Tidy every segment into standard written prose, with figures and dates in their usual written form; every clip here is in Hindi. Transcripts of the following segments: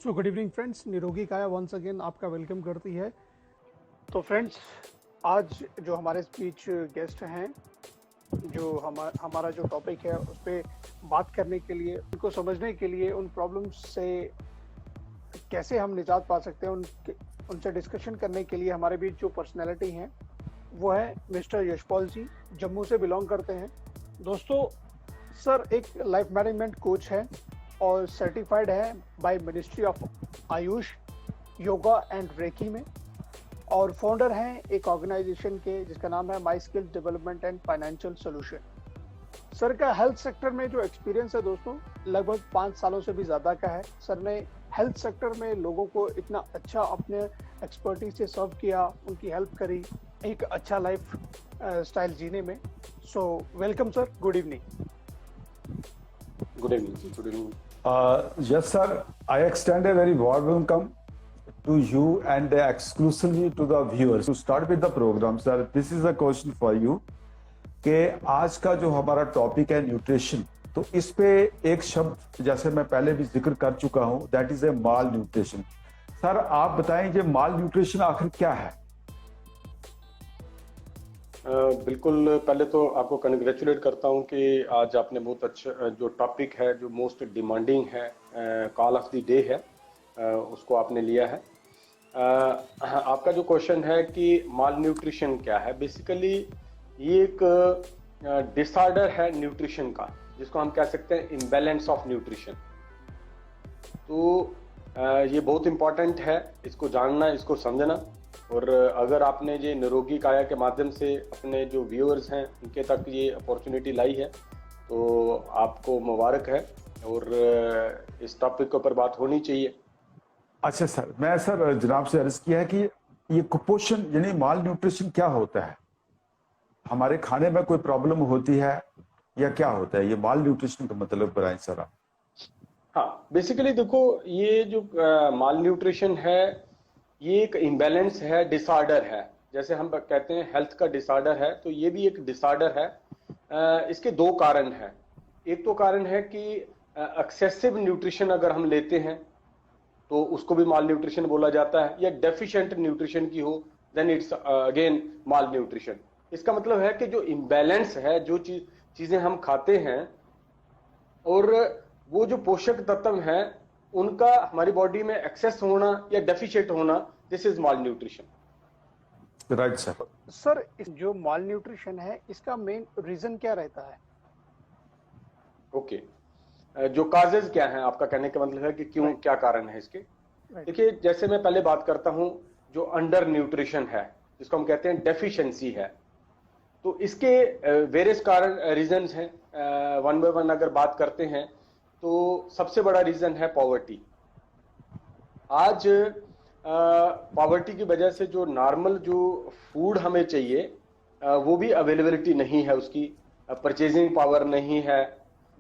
सो गुड इवनिंग फ्रेंड्स, निरोगी काया वंस अगेन आपका वेलकम करती है। तो फ्रेंड्स, आज जो हमारे स्पीच गेस्ट हैं, जो हमारा जो टॉपिक है उस पे बात करने के लिए, उनको समझने के लिए, उन प्रॉब्लम्स से कैसे हम निजात पा सकते हैं, उनसे डिस्कशन करने के लिए हमारे बीच जो पर्सनैलिटी हैं वो है मिस्टर यशपाल जी, जम्मू से बिलोंग करते हैं। दोस्तों, सर एक लाइफ मैनेजमेंट कोच है और सर्टिफाइड है by ministry of Ayush, yoga and reiki में, और फाउंडर हैं एक ऑर्गेनाइजेशन के जिसका नाम है my skill development and financial solution. Sir का हेल्थ सेक्टर में जो एक्सपीरियंस है दोस्तों, लगभग 5 सालों से भी ज़्यादा का है। सर ने हेल्थ सेक्टर में लोगों को इतना अच्छा अपने एक्सपर्टीज से सर्व किया, उनकी हेल्प करी एक अच्छा लाइफ स्टाइल जीने में। So welcome sir, good evening. Good evening. Good evening. Yes, sir. I extend a very warm welcome to you and exclusively to the viewers. To start with the program, sir, this is a question for you कि आज का जो हमारा टॉपिक है न्यूट्रिशन, तो इस पे एक शब्द जैसे मैं पहले भी जिक्र कर चुका हूं, that is a mall nutrition. Sir आप बताएं ये माल न्यूट्रिशन आखिर क्या है? बिल्कुल, पहले तो आपको कंग्रेचुलेट करता हूं कि आज आपने बहुत अच्छा जो टॉपिक है, जो मोस्ट डिमांडिंग है, कॉल ऑफ द डे है, उसको आपने लिया है। आपका जो क्वेश्चन है कि माल न्यूट्रिशन क्या है, बेसिकली ये एक डिसऑर्डर है न्यूट्रिशन का, जिसको हम कह सकते हैं इम्बैलेंस ऑफ न्यूट्रिशन। तो ये बहुत इम्पॉर्टेंट है इसको जानना, इसको समझना। और अगर आपने ये निरोगी काया के माध्यम से अपने जो व्यूअर्स हैं उनके तक ये अपॉर्चुनिटी लाई है, तो आपको मुबारक है और इस टॉपिक के ऊपर बात होनी चाहिए। अच्छा सर, मैं सर जनाब से अर्ज किया है कि ये कुपोषण यानी माल न्यूट्रिशन क्या होता है? हमारे खाने में कोई प्रॉब्लम होती है या क्या होता है? ये माल न्यूट्रिशन का मतलब बताएं सर आप। हाँ, बेसिकली देखो, ये जो माल न्यूट्रिशन है ये एक इम्बैलेंस है, डिसऑर्डर है। जैसे हम कहते हैं हेल्थ का डिसऑर्डर है, तो ये भी एक डिसऑर्डर है। इसके दो कारण हैं। एक तो कारण है कि एक्सेसिव न्यूट्रिशन अगर हम लेते हैं तो उसको भी माल न्यूट्रिशन बोला जाता है, या डेफिशिएंट न्यूट्रिशन की हो then it's again malnutrition. इसका मतलब है कि जो इम्बैलेंस है, जो चीजें हम खाते हैं और वो जो पोषक तत्व हैं उनका हमारी बॉडी में एक्सेस होना या डेफिशिएंट होना, this is mall nutrition. Right sir. Sir जो माल न्यूट्रिशन है इसका मेन रीजन क्या रहता है? ओके, जो काजेज क्या हैं, आपका कहने का मतलब है कि क्यों, क्या कारण है इसके। देखिए, जैसे मैं पहले बात करता हूं, जो अंडर न्यूट्रिशन है जिसको हम कहते हैं डेफिशिएंसी है, तो इसके वेरियस कारण रीजंस हैं। वन बाय वन अगर बात करते हैं तो सबसे बड़ा रीजन है पॉवर्टी। आज पॉवर्टी की वजह से जो नॉर्मल जो फूड हमें चाहिए वो भी अवेलेबिलिटी नहीं है, उसकी परचेजिंग पावर नहीं है।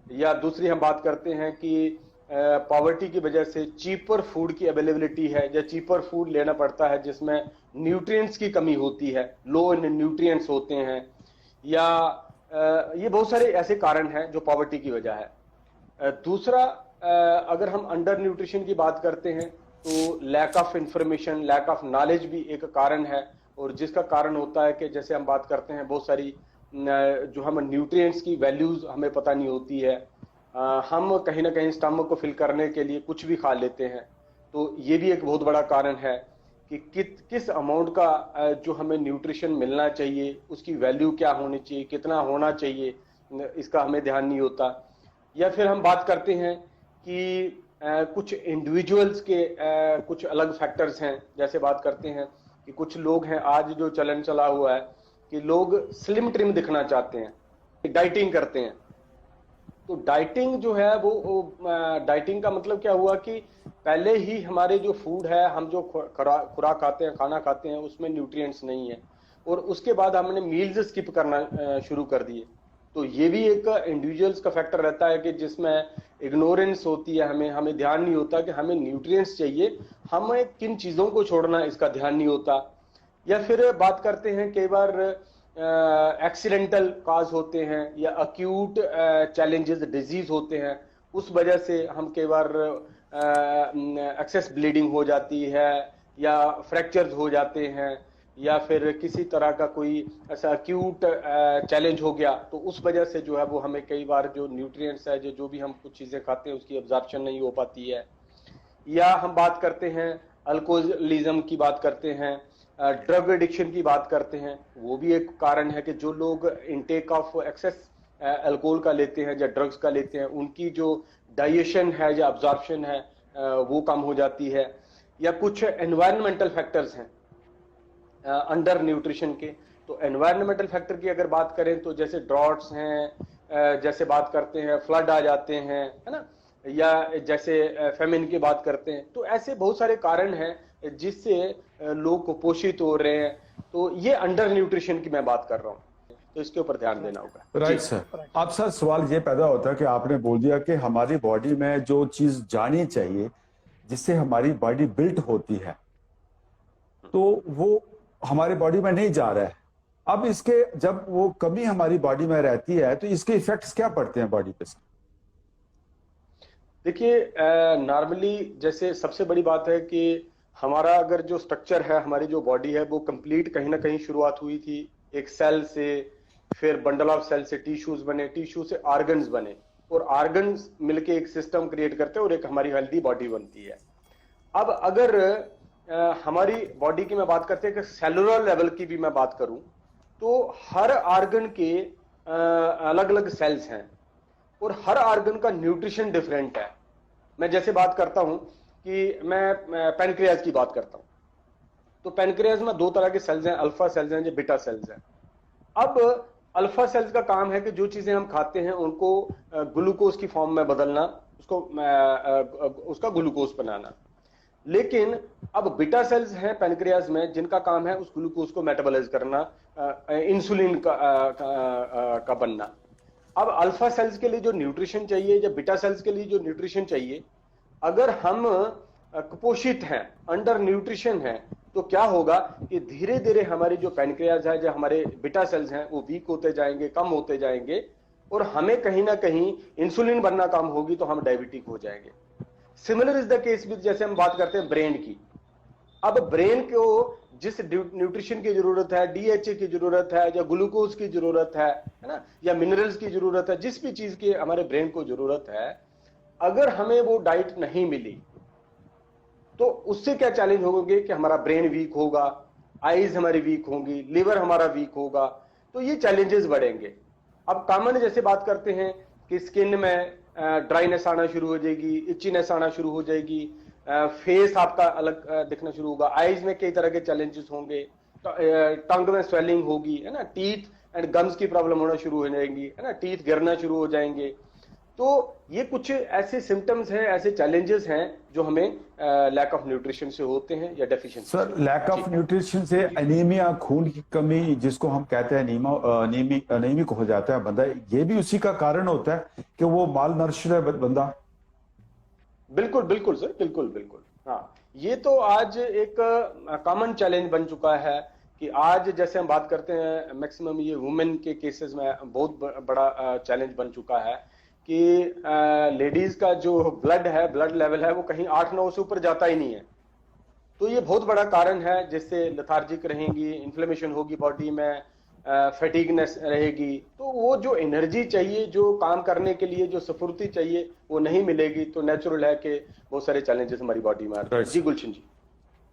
या दूसरी हम बात करते हैं कि पॉवर्टी की वजह से चीपर फूड की अवेलेबिलिटी है, या चीपर फूड लेना पड़ता है जिसमें न्यूट्रिएंट्स की कमी होती है, लो न्यूट्रिएंट्स होते हैं, या ये बहुत सारे ऐसे कारण हैं जो पॉवर्टी की वजह है। दूसरा, अगर हम अंडर न्यूट्रिशन की बात करते हैं तो lack of information, lack of knowledge भी एक कारण है, और जिसका कारण होता है कि जैसे हम बात करते हैं बहुत सारी जो हम न्यूट्रिएंट्स की वैल्यूज हमें पता नहीं होती है। हम कहीं ना कहीं स्टमक को फिल करने के लिए कुछ भी खा लेते हैं, तो ये भी एक बहुत बड़ा कारण है कि किस अमाउंट का जो हमें न्यूट्रिशन मिलना चाहिए उसकी वैल्यू क्या होनी चाहिए, कितना होना चाहिए, इसका हमें ध्यान नहीं होता। या फिर हम बात करते हैं कि कुछ इंडिविजुअल्स के कुछ अलग फैक्टर्स हैं। जैसे बात करते हैं कि कुछ लोग हैं, आज जो चलन चला हुआ है कि लोग स्लिम ट्रिम दिखना चाहते हैं, डाइटिंग करते हैं। तो डाइटिंग जो है वो डाइटिंग का मतलब क्या हुआ कि पहले ही हमारे जो फूड है, हम जो खुराक खाते हैं, खाना खाते हैं, उसमें न्यूट्रिएंट्स नहीं है, और उसके बाद हमने मील्स स्किप करना शुरू कर दिए। तो ये भी एक इंडिविजुअल्स का फैक्टर रहता है कि जिसमें इग्नोरेंस होती है, हमें ध्यान नहीं होता कि हमें न्यूट्रिएंट्स चाहिए, हमें किन चीजों को छोड़ना है इसका ध्यान नहीं होता। या फिर बात करते हैं कई बार एक्सीडेंटल काज होते हैं, या अक्यूट चैलेंजेस, डिजीज होते हैं, उस वजह से हम कई बार एक्सेस ब्लीडिंग हो जाती है या फ्रैक्चर्स हो जाते हैं या फिर किसी तरह का कोई ऐसा एक्यूट चैलेंज हो गया, तो उस वजह से जो है वो हमें कई बार जो न्यूट्रिएंट्स है, जो भी हम कुछ चीज़ें खाते हैं उसकी एब्जॉर्प्शन नहीं हो पाती है। या हम बात करते हैं अल्कोहलिज्म की बात करते हैं, ड्रग एडिक्शन की बात करते हैं, वो भी एक कारण है कि जो लोग इनटेक ऑफ एक्सेस अल्कोहल का लेते हैं या ड्रग्स का लेते हैं, उनकी जो डाइजेशन है या अब्जॉर्प्शन है वो कम हो जाती है। या कुछ एनवायरमेंटल फैक्टर्स हैं अंडर न्यूट्रिशन के। तो एनवायरमेंटल फैक्टर की अगर बात करें तो जैसे ड्रॉट्स हैं, जैसे बात करते हैं फ्लड आ जाते हैं, है ना, या जैसे फेमिन की बात करते हैं, तो ऐसे बहुत सारे कारण हैं जिससे लोग कुपोषित हो रहे हैं। तो ये अंडर न्यूट्रिशन की मैं बात कर रहा हूँ, तो इसके ऊपर ध्यान देना होगा। Right sir. अब सर सवाल ये पैदा होता है कि आपने बोल दिया कि हमारी बॉडी में जो चीज जानी चाहिए जिससे हमारी बॉडी बिल्ट होती है, तो वो हमारी बॉडी में नहीं जा रहा है। अब इसके जब वो कमी हमारी बॉडी में रहती है तो इसके इफेक्ट्स क्या पड़ते हैं बॉडी पे सर? देखिए, नॉर्मली जैसे सबसे बड़ी बात है कि हमारा अगर जो स्ट्रक्चर है, हमारी जो बॉडी है, वो कंप्लीट कहीं ना कहीं शुरुआत हुई थी एक सेल से, फिर बंडल ऑफ सेल से टिश्यूज बने, टिश्यू से ऑर्गन्स बने, और ऑर्गन्स मिलके एक सिस्टम क्रिएट करते हैं और एक हमारी हेल्दी बॉडी बनती है। अब अगर हमारी बॉडी की मैं बात करते हैं कि सेलुलर लेवल की भी मैं बात करूं, तो हर ऑर्गन के अलग अलग सेल्स हैं और हर ऑर्गन का न्यूट्रिशन डिफरेंट है। मैं जैसे बात करता हूं कि मैं पैनक्रियाज की बात करता हूं, तो पैनक्रियाज में दो तरह के सेल्स हैं, अल्फा सेल्स हैं, जो बीटा सेल्स हैं। अब अल्फा सेल्स का काम है कि जो चीजें हम खाते हैं उनको ग्लूकोज की फॉर्म में बदलना, उसका ग्लूकोज बनाना। लेकिन अब बीटा सेल्स हैं पैनक्रियाज में जिनका काम है उस ग्लूकोज को मेटाबोलाइज करना, इंसुलिन का बनना। अब अल्फा सेल्स के लिए जो न्यूट्रिशन चाहिए या बीटा सेल्स के लिए जो न्यूट्रिशन चाहिए, अगर हम कुपोषित हैं, अंडर न्यूट्रिशन है, तो क्या होगा कि धीरे धीरे हमारी जो पैनक्रियाज है, जो हमारे बीटा सेल्स हैं, वो वीक होते जाएंगे, कम होते जाएंगे, और हमें कहीं ना कहीं इंसुलिन बनना कम होगी तो हम डायबिटिक हो जाएंगे। Similar is the case with, जैसे हम बात करते हैं ब्रेन की। अब ब्रेन को जिस न्यूट्रिशन की जरूरत है, डीएचए की जरूरत है, या ग्लूकोज की जरूरत है ना, या मिनरल्स की जरूरत है, जिस भी चीज की हमारे ब्रेन को जरूरत है, अगर हमें वो डाइट नहीं मिली तो उससे क्या चैलेंज होंगे कि हमारा ब्रेन वीक होगा, आईज हमारी वीक होंगी, लिवर हमारा वीक होगा, तो ये चैलेंजेस बढ़ेंगे। अब कॉमन जैसे बात करते हैं कि स्किन में ड्राइनेस आना शुरू हो जाएगी, इचीनेस आना शुरू हो जाएगी, फेस आपका अलग दिखना शुरू होगा, आईज में कई तरह के चैलेंजेस होंगे, टंग में स्वेलिंग होगी, है ना, टीथ एंड गम्स की प्रॉब्लम होना शुरू हो जाएंगी, है ना, टीथ गिरना शुरू हो जाएंगे। तो ये कुछ ऐसे सिम्टम्स हैं, ऐसे चैलेंजेस हैं जो हमें लैक ऑफ न्यूट्रिशन से होते हैं या deficiency. Sir, lack of nutrition से एनीमिया, खून की कमी जिसको हम कहते हैं एनीमिक हो जाता है बंदा, ये भी उसी का कारण होता है कि वो माल नरिश्ड है बंदा। बिल्कुल बिल्कुल सर, बिल्कुल बिल्कुल। हाँ, ये तो आज एक कॉमन चैलेंज बन चुका है कि आज जैसे हम बात करते हैं, मैक्सिमम ये वुमेन के केसेस में बहुत बड़ा चैलेंज बन चुका है कि लेडीज का जो ब्लड है, ब्लड लेवल है, वो कहीं 8-9 से ऊपर जाता ही नहीं है। तो ये बहुत बड़ा कारण है जिससे लेथार्जिक रहेंगी, इन्फ्लेमेशन होगी बॉडी में, फैटिगनेस रहेगी, तो वो जो एनर्जी चाहिए, जो काम करने के लिए जो स्फूर्ति चाहिए, वो नहीं मिलेगी। तो नेचुरल है कि बहुत सारे चैलेंजेस हमारी बॉडी में आते हैं। जी गुलशन जी।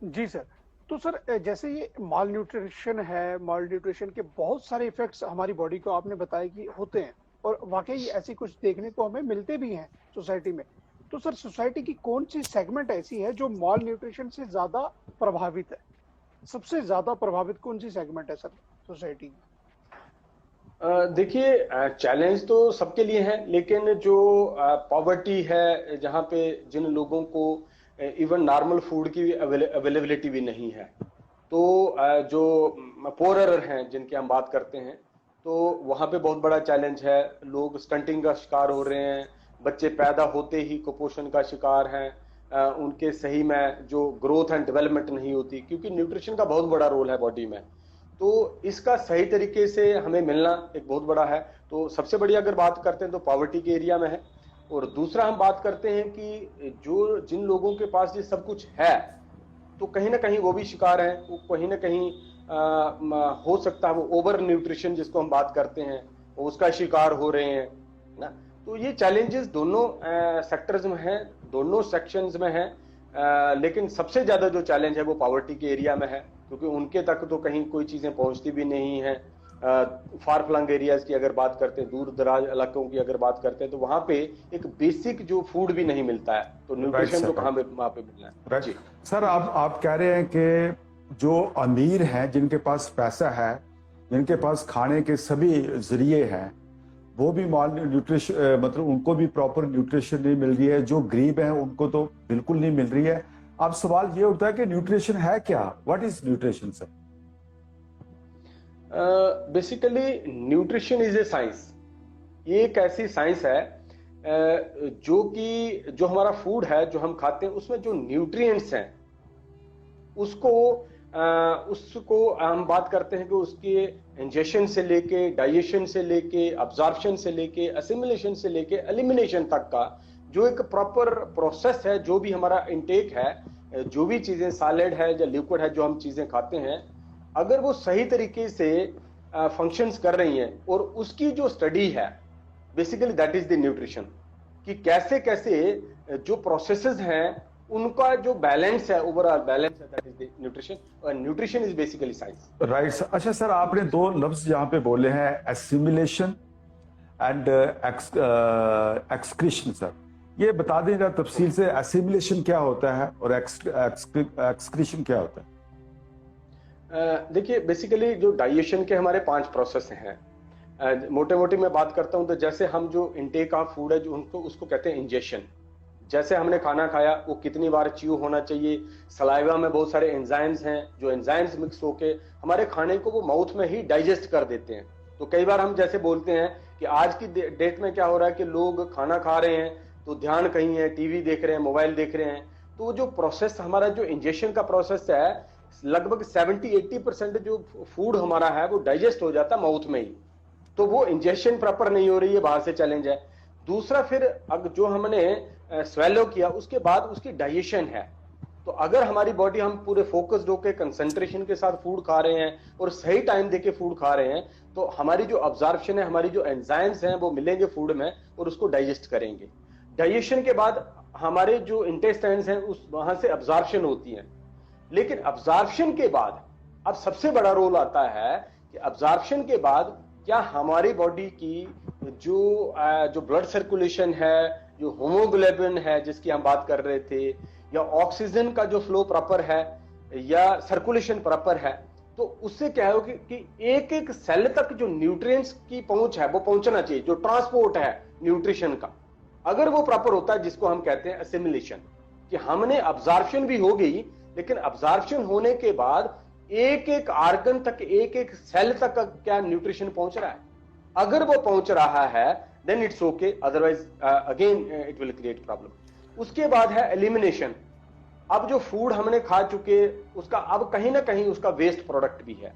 जी सर, तो सर जैसे ये माल न्यूट्रिशन है, माल न्यूट्रिशन के बहुत सारे इफेक्ट्स हमारी बॉडी को आपने बताया कि होते हैं, और वाकई ऐसी कुछ देखने को हमें मिलते भी हैं सोसाइटी में। तो सर, सोसाइटी की कौन सी सेगमेंट ऐसी है जो माल न्यूट्रिशन से ज्यादा प्रभावित है? सबसे ज्यादा प्रभावित कौन सी सेगमेंट है सर सोसाइटी की? देखिए, चैलेंज तो सबके लिए है, लेकिन जो पॉवर्टी है, जहाँ पे जिन लोगों को इवन नॉर्मल फूड की अवेलेबिलिटी भी नहीं है, तो जो पोरर हैं जिनकी हम बात करते हैं, तो वहाँ पे बहुत बड़ा चैलेंज है। लोग स्टंटिंग का शिकार हो रहे हैं, बच्चे पैदा होते ही कुपोषण का शिकार हैं, उनके सही में जो ग्रोथ एंड डेवलपमेंट नहीं होती, क्योंकि न्यूट्रिशन का बहुत बड़ा रोल है बॉडी में। तो इसका सही तरीके से हमें मिलना एक बहुत बड़ा है। तो सबसे बड़ी अगर बात करते हैं तो पॉवर्टी के एरिया में है, और दूसरा हम बात करते हैं कि जो जिन लोगों के पास ये सब कुछ है, तो कहीं ना कहीं वो भी शिकार हैं, वो कहीं ना कहीं हो सकता है वो ओवर न्यूट्रिशन जिसको हम बात करते हैं वो उसका शिकार हो रहे हैं ना। तो ये चैलेंजेस दोनों सेक्टर्स में हैं, दोनों सेक्शंस में हैं, लेकिन सबसे ज्यादा जो चैलेंज है वो पॉवर्टी के एरिया में है, क्योंकि उनके तक तो कहीं कोई चीजें पहुंचती भी नहीं है। फार फ्लंग एरियाज की अगर बात करते हैं, दूर दराज इलाकों की अगर बात करते हैं, तो वहां पे एक बेसिक जो फूड भी नहीं मिलता है, तो न्यूट्रिशन तो कहाँ पे वहां पे मिलना है। जी सर, आप कह रहे हैं कि जो अमीर हैं, जिनके पास पैसा है, जिनके पास खाने के सभी जरिए हैं, वो भी न्यूट्रिशन मतलब उनको भी प्रॉपर न्यूट्रिशन नहीं मिल रही है। जो गरीब हैं उनको तो बिल्कुल नहीं मिल रही है। अब सवाल ये उठता है कि न्यूट्रिशन है क्या? What is nutrition sir? Basically nutrition is a science. ये एक ऐसी साइंस है जो कि जो हमारा फूड है जो हम खाते हैं उसमें जो न्यूट्रिएंट्स हैं उसको हम बात करते हैं कि उसके इंजेक्शन से लेके, डाइजेशन से लेके, अब्जॉर्प्शन से लेके, असिमिलेशन से लेके एलिमिनेशन तक का जो एक प्रॉपर प्रोसेस है, जो भी हमारा इनटेक है, जो भी चीजें सॉलिड है या लिक्विड है जो हम चीजें खाते हैं, अगर वो सही तरीके से फंक्शंस कर रही हैं, और उसकी जो स्टडी है basically that is the nutrition, कि कैसे कैसे जो प्रोसेसेस हैं उनका जो बैलेंस है, ओवरऑल बैलेंस है, दैट इज द न्यूट्रिशन। और nutrition is basically science. Right sir. अच्छा सर, आपने दो लफ्ज यहाँ पे बोले हैं, एसिमिलेशन एंड एक्सक्रीशन। सर ये बता दें जरा तफसील से, एसिमिलेशन क्या होता है और एक्सक्रीशन क्या होता है? देखिए, बेसिकली जो डाइजेशन के हमारे 5 प्रोसेस हैं। मोटे मोटे मैं बात करता हूं तो जैसे हम जो इनटेक ऑफ फूड है जो उसको कहते हैं इंजेक्शन। जैसे हमने खाना खाया वो कितनी बार च्यू होना चाहिए, सलाइवा में बहुत सारे एंजाइम्स हैं, जो एंजाइम्स मिक्स होके हमारे खाने को वो माउथ में ही डाइजेस्ट कर देते हैं। तो कई बार हम जैसे बोलते हैं कि आज की डेट में क्या हो रहा है कि लोग खाना खा रहे हैं तो ध्यान कहीं है, टीवी देख रहे हैं, मोबाइल देख रहे हैं। तो जो प्रोसेस हमारा जो इंजेक्शन का प्रोसेस है, लगभग 70-80% जो फूड हमारा है वो डाइजेस्ट हो जाता है माउथ में ही। तो वो इंजेक्शन प्रॉपर नहीं हो रही है, बाहर से चैलेंज है। दूसरा, फिर अगर जो हमने स्वेलो किया उसके बाद उसकी डाइजेशन है। तो अगर हमारी बॉडी, हम पूरे फोकस्ड होकर कंसंट्रेशन के साथ फूड खा रहे हैं और सही टाइम देके फूड खा रहे हैं, तो हमारी जो अब्जॉर्प्शन है, हमारी जो एंजाइम्स हैं वो मिलेंगे फूड में और उसको डाइजेस्ट करेंगे। डाइजेशन के बाद हमारे जो इंटेस्टाइन्स हैं उस वहां से अब्जॉर्प्शन होती है। लेकिन अब्जॉर्प्शन के बाद अब सबसे बड़ा रोल आता है कि अब्जॉर्प्शन के बाद क्या हमारी बॉडी की जो ब्लड सर्कुलेशन है, जो होमोग्लोबिन है जिसकी हम बात कर रहे थे, या ऑक्सीजन का जो फ्लो प्रॉपर है, या सर्कुलेशन प्रॉपर है, तो उससे क्या है कि एक एक सेल तक जो न्यूट्रिएंट्स की पहुंच है वो पहुंचना चाहिए, जो ट्रांसपोर्ट है न्यूट्रिशन का, अगर वो प्रॉपर होता है, जिसको हम कहते हैं असिमिलेशन, कि हमने अब्जॉर्प्शन भी हो गई, लेकिन अब्जॉर्प्शन होने के बाद एक एक आर्गन तक, एक एक सेल तक क्या न्यूट्रिशन पहुंच रहा है। अगर वो पहुंच रहा है then it's okay, otherwise again it will create problem. उसके बाद है एलिमिनेशन। अब जो फूड हमने खा चुके उसका अब कहीं ना कहीं उसका वेस्ट प्रोडक्ट भी है।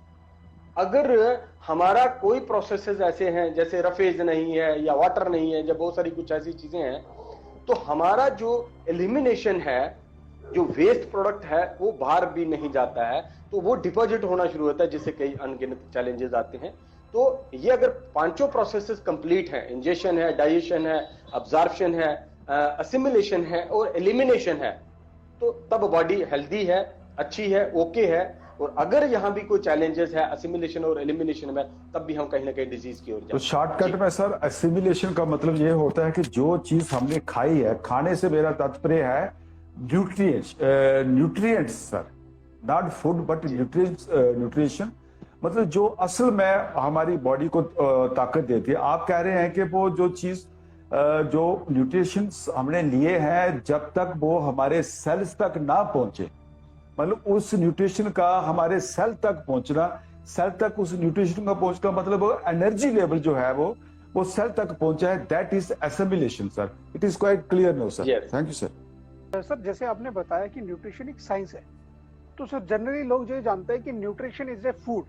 अगर हमारा कोई प्रोसेसेस ऐसे हैं जैसे रफेज नहीं है या वाटर नहीं है, जब बहुत सारी कुछ ऐसी चीजें हैं, तो हमारा जो एलिमिनेशन है, जो वेस्ट प्रोडक्ट है वो बाहर भी नहीं जाता है, तो वो डिपॉजिट होना शुरू होता है, जिससे कई अनगिनत चैलेंजेस आते हैं। तो ये अगर 5 प्रोसेसेस कंप्लीट हैं, इंजेक्शन है, डाइजेशन है, अब्जॉर्प्शन है, असिमिलेशन है और एलिमिनेशन है, तो तब बॉडी हेल्दी है, अच्छी है, ओके है। और अगर यहाँ भी कोई चैलेंजेस है असिमिलेशन और एलिमिनेशन में, तब भी हम कहीं ना कहीं डिजीज की ओर जाते हैं। तो शॉर्टकट में सर, असिमिलेशन का मतलब ये होता है कि जो चीज हमने खाई है, खाने से मेरा तात्पर्य है nutrients sir, not food but nutrition, मतलब जो असल में हमारी बॉडी को ताकत देती है। आप कह रहे हैं कि वो जो चीज जो न्यूट्रिशन हमने लिए हैं, जब तक वो हमारे सेल्स तक ना पहुंचे, मतलब उस न्यूट्रिशन का हमारे सेल तक पहुंचना, सेल तक उस न्यूट्रिशन का पहुंचना, मतलब एनर्जी लेवल जो है वो सेल तक पहुंचा है, that is assimilation sir. It is quite clear no sir. Thank you sir. Sir, जैसे आपने बताया कि न्यूट्रिशन एक साइंस है, तो सर जनरली लोग ये जानते हैं कि न्यूट्रिशन इज ए फूड।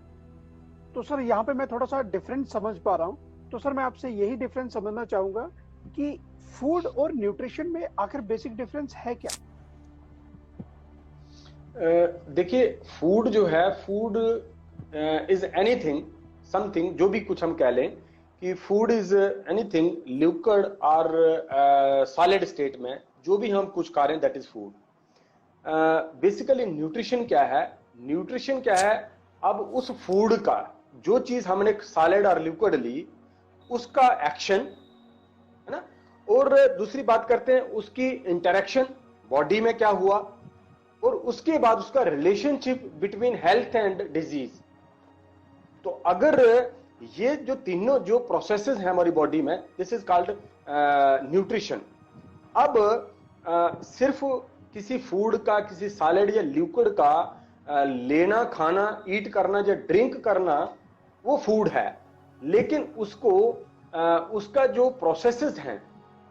तो सर यहाँ पे मैं थोड़ा सा डिफरेंस समझ पा रहा हूँ, तो सर मैं आपसे यही डिफरेंस समझना चाहूंगा कि फूड और न्यूट्रिशन में आखिर बेसिक डिफरेंस है क्या? देखिए, फूड जो है, फूड इज एनीथिंग, समथिंग, जो भी कुछ हम कह लें कि फूड इज एनीथिंग लिक्विड और सॉलिड स्टेट में जो भी हम कुछ खा रहे हैं that is food. Basically nutrition क्या है? न्यूट्रिशन क्या है? अब उस फूड का, जो चीज हमने सॉलिड और लिक्विड ली, उसका एक्शन है ना, और दूसरी बात करते हैं उसकी इंटरेक्शन बॉडी में क्या हुआ, और उसके बाद उसका relationship between health and disease. तो अगर ये जो तीनों जो प्रोसेसेस हैं हमारी बॉडी में, दिस इज कॉल्ड न्यूट्रिशन। अब सिर्फ किसी फूड का, किसी सॉलिड या लिक्विड का लेना, खाना, ईट करना या ड्रिंक करना वो फूड है, लेकिन उसको उसका जो प्रोसेसेस हैं,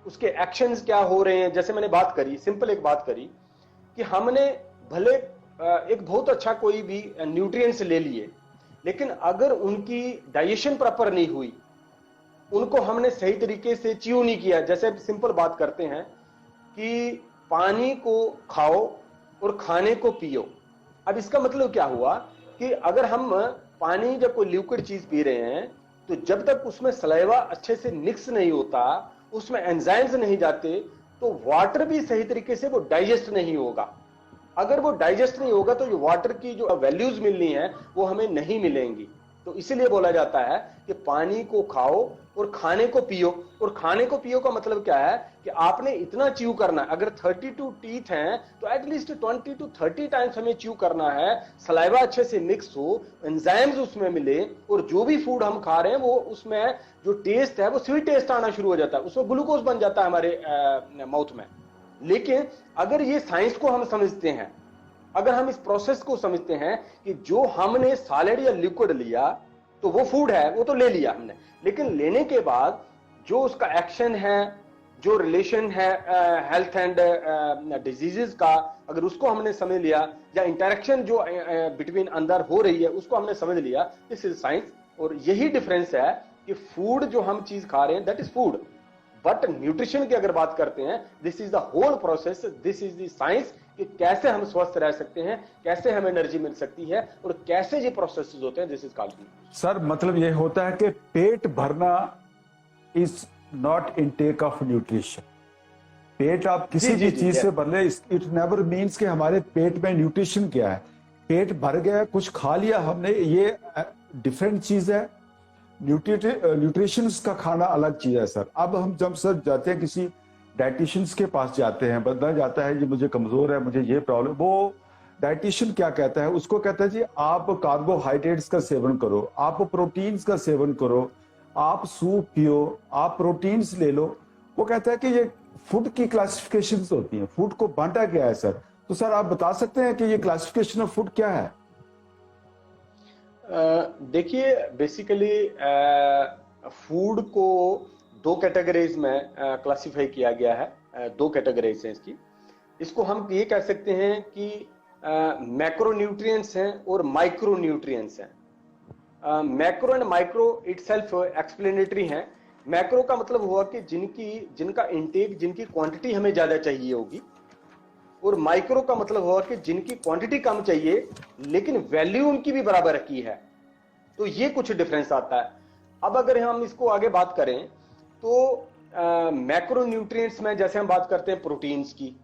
उसके एक्शंस क्या हो रहे हैं, जैसे मैंने बात करी, सिंपल एक बात करी कि हमने भले एक बहुत अच्छा कोई भी न्यूट्रिएंट्स ले लिए, लेकिन अगर उनकी डाइजेशन प्रॉपर नहीं हुई, उनको हमने सही तरीके से च्यू नहीं किया, जैसे सिंपल बात करते हैं कि पानी को खाओ और खाने को पियो। अब इसका मतलब क्या हुआ कि अगर हम पानी जब कोई लिक्विड चीज पी रहे हैं, तो जब तक उसमें सलाइवा अच्छे से मिक्स नहीं होता, उसमें एंजाइम्स नहीं जाते, तो वाटर भी सही तरीके से वो डाइजेस्ट नहीं होगा। अगर वो डाइजेस्ट नहीं होगा तो जो वाटर की जो वैल्यूज मिलनी है वो हमें नहीं मिलेंगी। तो इसीलिए बोला जाता है कि पानी को खाओ और खाने को पियो। और खाने को पियो का मतलब क्या है कि आपने इतना च्यू करना है। अगर 32 टीथ हैं तो एटलीस्ट 20 to 30 टाइम्स हमें च्यू करना है, सलाइवा अच्छे से मिक्स हो, एंजाइम्स उसमें मिले, और जो भी फूड हम खा रहे हैं वो उसमें जो टेस्ट है वो स्वीट टेस्ट आना शुरू हो जाता है, उसमें ग्लूकोज बन जाता है हमारे माउथ में। लेकिन अगर ये साइंस को हम समझते हैं, अगर हम इस प्रोसेस को समझते हैं कि जो हमने सॉलिड या लिक्विड लिया तो वो फूड है, वो तो ले लिया हमने, लेकिन लेने के बाद जो उसका एक्शन है, जो रिलेशन है हेल्थ एंड डिजीजेस का, अगर उसको हमने समझ लिया, या इंटरेक्शन जो बिटवीन अंदर हो रही है उसको हमने समझ लिया, दिस इज साइंस। और यही डिफरेंस है कि फूड जो हम चीज खा रहे हैं that is food, but nutrition की अगर बात करते हैं, this is the whole process, this is the science कि कैसे हम स्वस्थ रह सकते हैं, कैसे हमें एनर्जी मिल सकती है, और कैसे ये प्रोसेसेस होते हैं, दिस इज कॉल्ड। सर मतलब ये होता है कि पेट भरना is not intake of nutrition. पेट आप किसी भी चीज से भर ले, इट नेवर मीन्स कि हमारे पेट में न्यूट्रिशन क्या है। पेट भर गया, कुछ खा लिया हमने, ये डिफरेंट चीज है। न्यूट्रिशन का खाना अलग चीज है सर। अब हम जब सर जाते हैं किसी डाइटिशियंस के पास जाते हैं, बंदा जाता है जी मुझे कमजोर है, मुझे ये प्रॉब्लम, वो डाइटिशियन क्या कहता है, उसको कहता है जी आप कार्बोहाइड्रेट्स का सेवन करो, आप प्रोटीन्स का सेवन करो, आप सूप पियो, आप प्रोटीन्स ले लो। वो कहता है कि ये फूड की क्लासिफिकेशंस होती हैं, फूड को बांटा गया है सर। तो सर आप बता सकते हैं कि ये क्लासिफिकेशन ऑफ फूड क्या है? देखिए, बेसिकली फूड को दो कैटेगरीज में क्लासिफाई किया गया है। दो कैटेगरीज हैं इसकी। इसको हम ये कह सकते हैं कि मैक्रो न्यूट्रिएंट्स हैं और माइक्रो न्यूट्रिएंट्स हैं। Macro and micro itself explanatory हैं। मैक्रो का मतलब हुआ कि जिनका इंटेक, जिनकी क्वांटिटी हमें ज्यादा चाहिए होगी, और माइक्रो का मतलब हुआ कि जिनकी क्वांटिटी कम चाहिए लेकिन वैल्यू उनकी भी बराबर की है। तो ये कुछ डिफरेंस आता है। अब अगर हम इसको आगे बात करें तो मैक्रो न्यूट्रिएंट्स में जैसे हम बात करते हैं प्रोटीन्स की,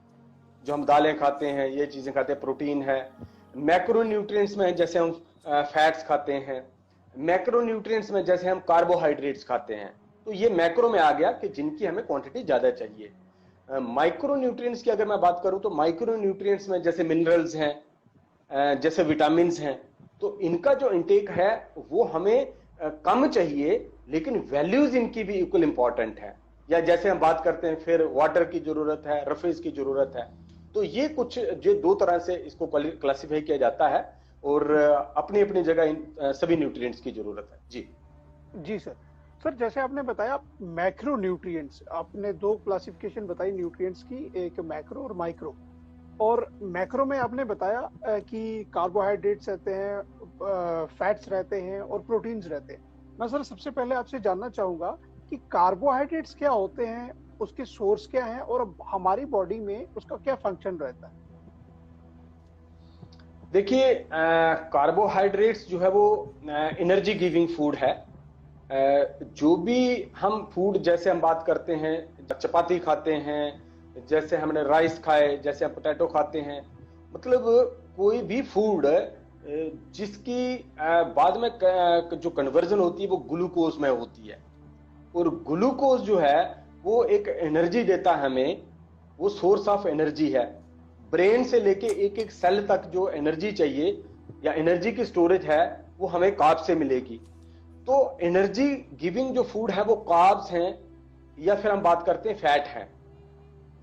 जो हम दालें खाते हैं, ये चीजें खाते हैं, प्रोटीन है। मैक्रो न्यूट्रिएंट्स में जैसे हम फैट्स खाते हैं। मैक्रो न्यूट्रिएंट्स में जैसे हम कार्बोहाइड्रेट्स खाते हैं। तो ये मैक्रो में आ गया कि जिनकी हमें क्वांटिटी ज्यादा चाहिए। माइक्रो न्यूट्रिएंट्स की अगर मैं बात करूं तो माइक्रो न्यूट्रिएंट्स में जैसे मिनरल्स हैं, जैसे विटामिन्स हैं, तो इनका जो इंटेक है वो हमें कम चाहिए, लेकिन वैल्यूज इनकी भी इक्वल इंपॉर्टेंट है। या जैसे हम बात करते हैं फिर वाटर की जरूरत है, रफेज की जरूरत है। तो ये कुछ जो दो तरह से इसको क्लासिफाई किया जाता है, और अपनी अपनी जगह सभी न्यूट्रिएंट्स की जरूरत है। जी सर। सर जैसे आपने बताया मैक्रो न्यूट्रिएंट्स, आपने दो क्लासिफिकेशन बताई न्यूट्रिएंट्स की, एक मैक्रो और माइक्रो। और मैक्रो में आपने बताया कि कार्बोहाइड्रेट्स रहते हैं, फैट्स रहते हैं और प्रोटीन्स रहते हैं। मैं सर सबसे पहले आपसे जानना चाहूंगा कि कार्बोहाइड्रेट्स क्या होते हैं, उसके सोर्स क्या है और हमारी बॉडी में उसका क्या फंक्शन रहता है? देखिए, कार्बोहाइड्रेट्स जो है वो एनर्जी गिविंग फूड है। जो भी हम फूड, जैसे हम बात करते हैं, चपाती खाते हैं, जैसे हमने राइस खाए, जैसे हम पोटैटो खाते हैं, मतलब कोई भी फूड जिसकी बाद में जो कन्वर्जन होती है वो ग्लूकोज में होती है, और ग्लूकोज जो है वो एक एनर्जी देता है हमें, वो सोर्स ऑफ एनर्जी है। ब्रेन से लेके एक एक सेल तक जो एनर्जी चाहिए या एनर्जी की स्टोरेज है वो हमें कार्ब से मिलेगी। तो एनर्जी गिविंग जो फूड है वो कार्ब्स हैं, या फिर हम बात करते हैं फैट है।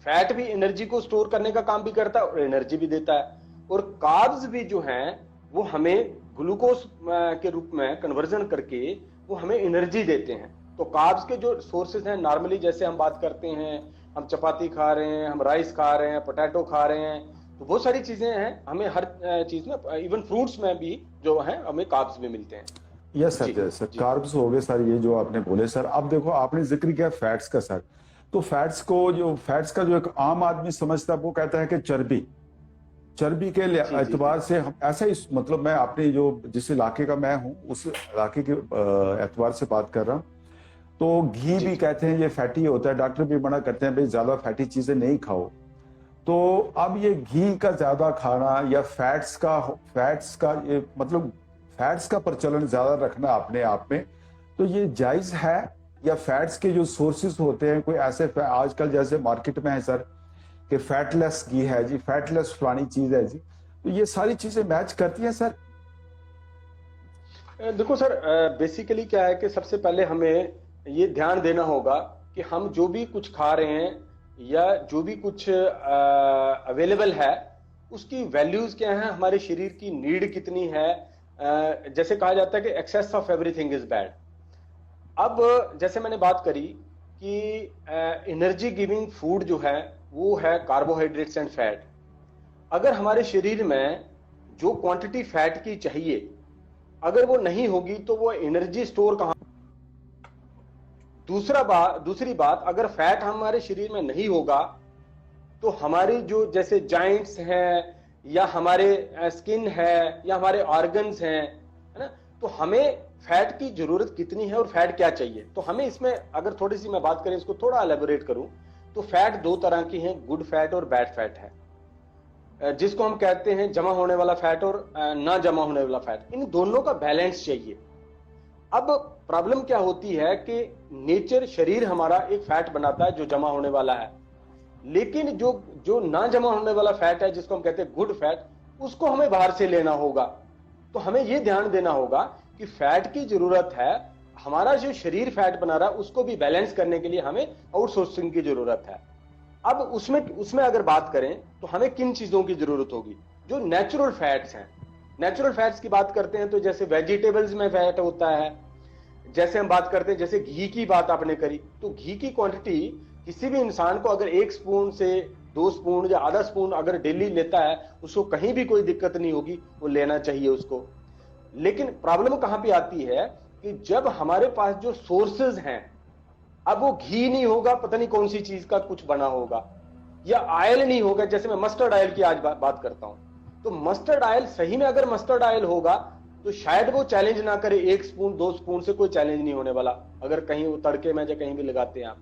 फैट भी एनर्जी को स्टोर करने का काम भी करता है और एनर्जी भी देता है, और कार्ब्स भी जो हैं वो हमें ग्लूकोज के रूप में कन्वर्जन करके वो हमें एनर्जी देते हैं। तो कार्ब्स के जो सोर्सेज हैं, नॉर्मली जैसे हम बात करते हैं, हम चपाती खा रहे हैं, हम राइस खा रहे हैं, पोटैटो खा रहे हैं, तो बहुत सारी चीजें हैं, हमें हर चीज में, इवन फ्रूट्स में भी जो है हमें कार्ब्स भी मिलते हैं। यस सर, कार्ब्स हो गए सर, ये जो आपने बोले सर। अब देखो, आपने जिक्र किया फैट्स का सर, तो फैट्स का जो एक आम आदमी समझता है वो कहता है कि चर्बी के एतबार से हम ऐसा ही, मतलब मैं अपने जो जिस इलाके का मैं हूँ उस इलाके के एतबार से बात कर रहा हूँ, तो घी भी कहते हैं ये फैटी होता है, डॉक्टर भी मना करते हैं भाई ज्यादा फैटी चीजें नहीं खाओ। तो अब ये घी का ज्यादा खाना या फैट्स का ये मतलब फैट्स का प्रचलन ज्यादा रखना अपने आप में, तो ये जायज है? या फैट्स के जो सोर्सेज होते हैं कोई ऐसे, आजकल जैसे मार्केट में है सर कि फैटलेस घी है जी, फैटलेस फलानी चीज है जी, तो ये सारी चीजें मैच करती हैं सर? देखो सर, बेसिकली क्या है कि सबसे पहले हमें ये ध्यान देना होगा कि हम जो भी कुछ खा रहे हैं या जो भी कुछ अवेलेबल है उसकी वैल्यूज क्या है, हमारे शरीर की नीड कितनी है। जैसे कहा जाता है कि excess of everything is bad. अब जैसे मैंने बात करी कि एनर्जी गिविंग फूड जो है वो है कार्बोहाइड्रेट्स एंड फैट। अगर हमारे शरीर में जो क्वांटिटी फैट की चाहिए अगर वो नहीं होगी तो वो एनर्जी स्टोर कहां। दूसरी बात, अगर फैट हमारे शरीर में नहीं होगा तो हमारी जो जैसे जॉइंट्स हैं या हमारे स्किन है या हमारे ऑर्गन्स हैं, है ना, तो हमें फैट की जरूरत कितनी है और फैट क्या चाहिए। तो हमें इसमें अगर थोड़ी सी मैं बात करें, इसको थोड़ा एलेबोरेट करूं, तो फैट दो तरह की हैं, गुड फैट और बैड फैट है, जिसको हम कहते हैं जमा होने वाला फैट और ना जमा होने वाला फैट। इन दोनों का बैलेंस चाहिए। अब प्रॉब्लम क्या होती है कि नेचर, शरीर हमारा एक फैट बनाता है जो जमा होने वाला है, लेकिन जो ना जमा होने वाला फैट है जिसको हम कहते हैं गुड फैट, उसको हमें बाहर से लेना होगा। तो हमें यह ध्यान देना होगा कि फैट की जरूरत है, हमारा जो शरीर फैट बना रहा है उसको भी बैलेंस करने के लिए हमें आउटसोर्सिंग की जरूरत है। अब उसमें अगर बात करें तो हमें किन चीजों की जरूरत होगी? जो नेचुरल फैट्स हैं। नेचुरल फैट्स की बात करते हैं तो जैसे वेजिटेबल्स में फैट होता है, जैसे हम बात करते हैं, जैसे घी की बात आपने करी, तो घी की क्वांटिटी किसी भी इंसान को अगर 1 स्पून से 2 स्पून या आधा स्पून अगर डेली लेता है उसको कहीं भी कोई दिक्कत नहीं होगी, वो लेना चाहिए उसको। लेकिन प्रॉब्लम कहां पे आती है कि जब हमारे पास जो सोर्सेज हैं, अब वो घी नहीं होगा, पता नहीं कौन सी चीज का कुछ बना होगा, या ऑयल नहीं होगा। जैसे मैं मस्टर्ड ऑयल की आज बात करता हूं, तो मस्टर्ड ऑयल सही में अगर मस्टर्ड ऑयल होगा तो शायद वो चैलेंज ना करे, 1 स्पून 2 स्पून से कोई चैलेंज नहीं होने वाला, अगर कहीं वो तड़के में या कहीं भी लगाते हैं आप।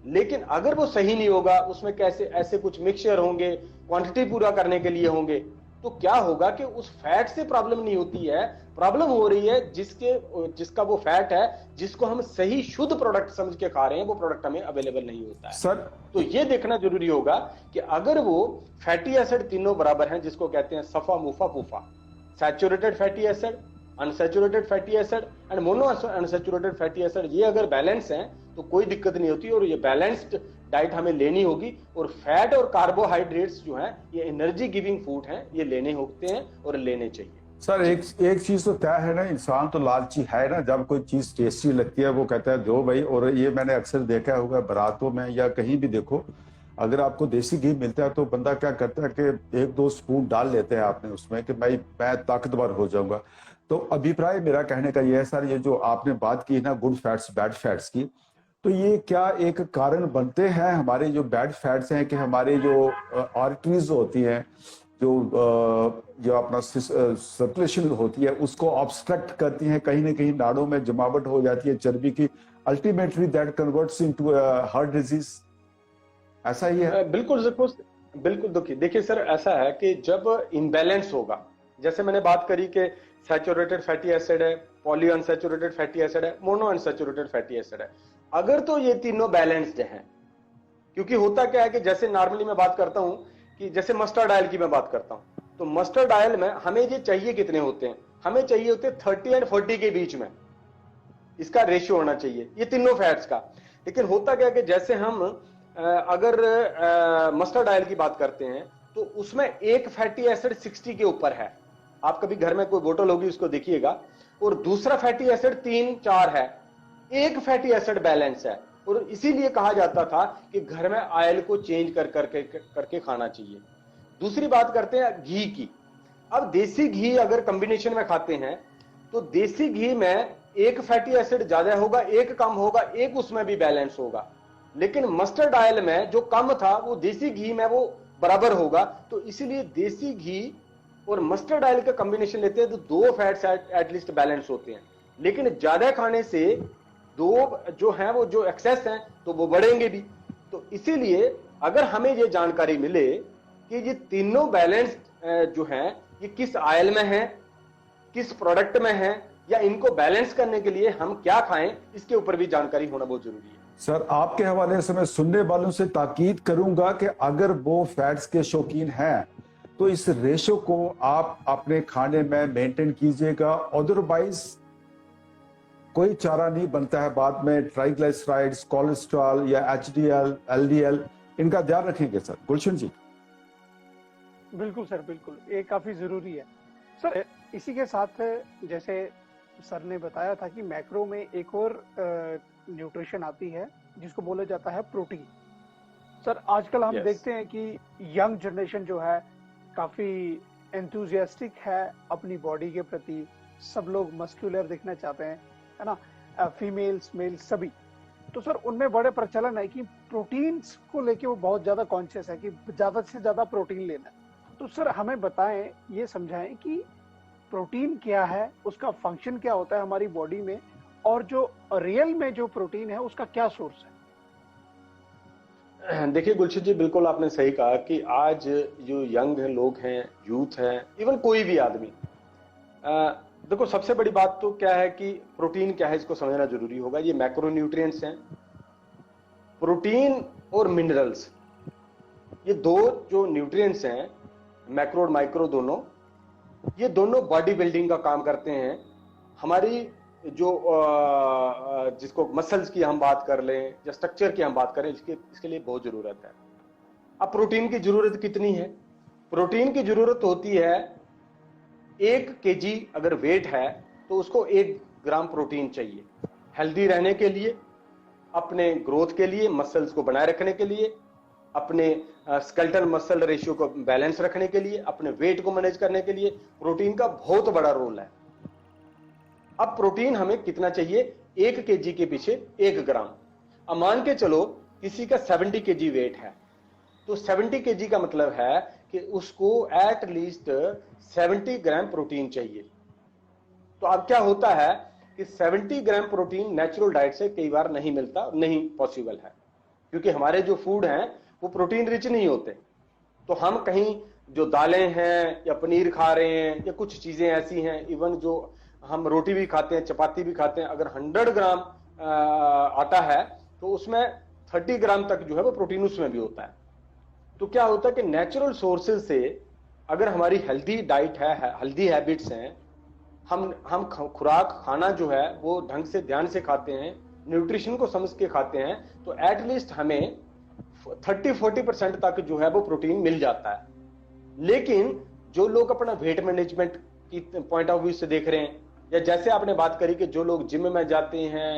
लेकिन अगर वो सही नहीं होगा, उसमें कैसे ऐसे कुछ मिक्सचर होंगे, क्वांटिटी पूरा करने के लिए होंगे, तो क्या होगा कि उस फैट से प्रॉब्लम नहीं होती है, प्रॉब्लम हो रही है जिसका वो फैट है, जिसको हम सही शुद्ध प्रोडक्ट समझ के खा रहे हैं, वो प्रोडक्ट हमें अवेलेबल नहीं होता है सर। तो ये देखना जरूरी होगा कि अगर वो फैटी एसिड तीनों बराबर हैं, जिसको कहते हैं SFA MUFA PUFA, saturated fatty acid, unsaturated fatty acid and mono unsaturated fatty acid, ये अगर बैलेंस हैं तो कोई दिक्कत नहीं होती, और ये बैलेंस्ड डाइट हमें लेनी होगी। और फैट और कार्बोहाइड्रेट्स जो हैं ये एनर्जी गिविंग फूड हैं, ये लेने होते हैं और लेने चाहिए। सर एक चीज तो तय है ना, इंसान तो लालची है ना, जब कोई चीज टेस्टी लगती है वो कहता है दो भाई। और ये मैंने अक्सर देखा होगा बारातों में या कहीं भी देखो, अगर आपको देसी घी मिलता है तो बंदा क्या करता है कि 1-2 स्पून डाल लेते हैं आपने उसमें कि मैं ताकतवर हो जाऊंगा। तो अभिप्राय मेरा कहने का ये है सर, ये जो आपने बात की ना गुड फैट्स बैड फैट्स की, तो ये क्या एक कारण बनते हैं हमारे जो बैड फैट्स हैं कि हमारे जो आर्टरीज होती हैं, जो अपना सर्कुलेशन होती है उसको ऑब्स्ट्रक्ट करती हैं, कहीं ना कहीं नाड़ों में जमावट हो जाती है चर्बी की, ultimately that converts into heart disease, ऐसा ही है? बिल्कुल बिल्कुल देखिए सर, ऐसा है कि जब इम्बैलेंस होगा, जैसे मैंने बात करी कि सैचुरेटेड फैटी एसिड है, पॉली अनसैचुरेटेड फैटी एसिड है, मोनो अनसैचुरेटेड फैटी एसिड है, अगर तो ये तीनों बैलेंस्ड हैं, क्योंकि होता क्या है कि जैसे नॉर्मली मैं बात करता हूं कि जैसे मस्टर्ड ऑयल की मैं बात करता हूं, तो मस्टर्ड ऑयल में हमें ये चाहिए कितने होते हैं, हमें चाहिए होते 30 एंड 40 के बीच में, इसका रेशियो होना चाहिए ये तीनों फैट्स का। लेकिन होता क्या कि जैसे हम अगर मस्टर्ड ऑयल की बात करते हैं तो उसमें एक फैटी एसिड 60 के ऊपर है, आप कभी घर में कोई बोतल होगी उसको देखिएगा, और दूसरा फैटी एसिड 3-4 है, एक फैटी एसिड बैलेंस है, और इसीलिए कहा जाता था कि घर में ऑयल को चेंज करके खाना चाहिए। दूसरी बात करते हैं घी की। अब देसी घी अगर कॉम्बिनेशन में खाते हैं तो देसी घी में एक फैटी एसिड ज्यादा होगा, एक कम होगा, एक उसमें भी बैलेंस होगा, लेकिन मस्टर्ड ऑयल में जो कम था वो देसी घी में वो बराबर होगा। तो इसीलिए देसी घी और मस्टर्ड ऑयल का कॉम्बिनेशन लेते हैं तो दो फैट्स एटलीस्ट बैलेंस होते हैं, लेकिन ज्यादा खाने से दो जो है वो जो एक्सेस हैं तो वो बढ़ेंगे भी। तो इसीलिए अगर हमें ये जानकारी मिले कि ये तीनों बैलेंस जो हैं ये किस ऑयल में है, किस प्रोडक्ट में है, या इनको बैलेंस करने के लिए हम क्या खाएं, इसके ऊपर भी जानकारी होना बहुत जरूरी है। सर आपके हवाले से मैं सुनने वालों से ताकीद करूंगा कि अगर वो फैट्स के शौकीन हैं तो इस रेशो को आप अपने खाने में मेंटेन कीजिएगा, अदरवाइज कोई चारा नहीं बनता है बाद में ट्राइग्लिसराइड्स, कोलेस्ट्रॉल या एचडीएल, एलडीएल, इनका ध्यान रखेंगे सर। गुलशन जी। बिल्कुल सर, बिल्कुल, ये काफी जरूरी है सर। इसी के साथ जैसे सर ने बताया था कि मैक्रो में एक और न्यूट्रिशन आती है जिसको बोला जाता है प्रोटीन। सर आजकल हम देखते हैं कि यंग जनरेशन जो है काफी एंथुजियास्टिक है अपनी बॉडी के प्रति, सब लोग मस्कुलर दिखना चाहते हैं, है ना, फीमेल्स मेल्स सभी। तो सर उनमें बड़े प्रचलन है कि प्रोटीन्स को लेके वो बहुत ज्यादा कॉन्शियस है कि ज्यादा से ज्यादा प्रोटीन लेना है। तो सर हमें बताएं, ये समझाएं कि प्रोटीन क्या है, उसका फंक्शन क्या होता है हमारी बॉडी में, और जो रियल में जो प्रोटीन है उसका क्या सोर्स है। देखिए गुलशन जी, बिल्कुल आपने सही कहा कि आज जो यंग लोग हैं, यूथ हैं, इवन कोई भी आदमी, देखो सबसे बड़ी बात तो क्या है कि प्रोटीन क्या है इसको समझना जरूरी होगा। ये मैक्रोन्यूट्रिएंट्स हैं। प्रोटीन और मिनरल्स, ये दो जो न्यूट्रिएंट्स हैं, मैक्रो और माइक्रो दोनों, ये दोनों बॉडी बिल्डिंग का काम करते हैं। हमारी जो जिसको मसल्स की हम बात कर लें या स्ट्रक्चर की हम बात करें, इसके लिए बहुत जरूरत है। अब प्रोटीन की जरूरत कितनी है? प्रोटीन की जरूरत होती है 1 kg अगर वेट है तो उसको 1 ग्राम प्रोटीन चाहिए, हेल्दी रहने के लिए, अपने ग्रोथ के लिए, मसल्स को बनाए रखने के लिए, अपने स्केलेटल मसल रेशियो को बैलेंस रखने के लिए, अपने वेट को मैनेज करने के लिए प्रोटीन का बहुत बड़ा रोल है। अब प्रोटीन हमें कितना चाहिए? 1 kg के पीछे 1 ग्राम। अब मान के चलो किसी का 70 kg वेट है, तो 70 kg का मतलब है कि उसको एट लीस्ट 70 ग्राम प्रोटीन चाहिए। तो अब क्या होता है कि 70 ग्राम प्रोटीन नेचुरल डाइट से कई बार नहीं मिलता, नहीं पॉसिबल है, क्योंकि हमारे जो फूड हैं वो प्रोटीन रिच नहीं होते। तो हम कहीं जो दालें हैं या पनीर खा रहे हैं या कुछ चीजें ऐसी हैं, इवन जो हम रोटी भी खाते हैं, चपाती भी खाते हैं, अगर 100 ग्राम आटा है तो उसमें 30 ग्राम तक जो है वो प्रोटीन उसमें भी होता है। तो क्या होता है कि नेचुरल सोर्सेज से अगर हमारी हेल्दी डाइट है, हेल्दी हैबिट्स हैं, हम खुराक खाना जो है वो ढंग से ध्यान से खाते हैं, न्यूट्रिशन को समझ के खाते हैं, तो एटलीस्ट हमें 30-40% तक जो है वो प्रोटीन मिल जाता है। लेकिन जो लोग अपना वेट मैनेजमेंट की पॉइंट ऑफ व्यू से देख रहे हैं, या जैसे आपने बात करी कि जो लोग जिम में जाते हैं,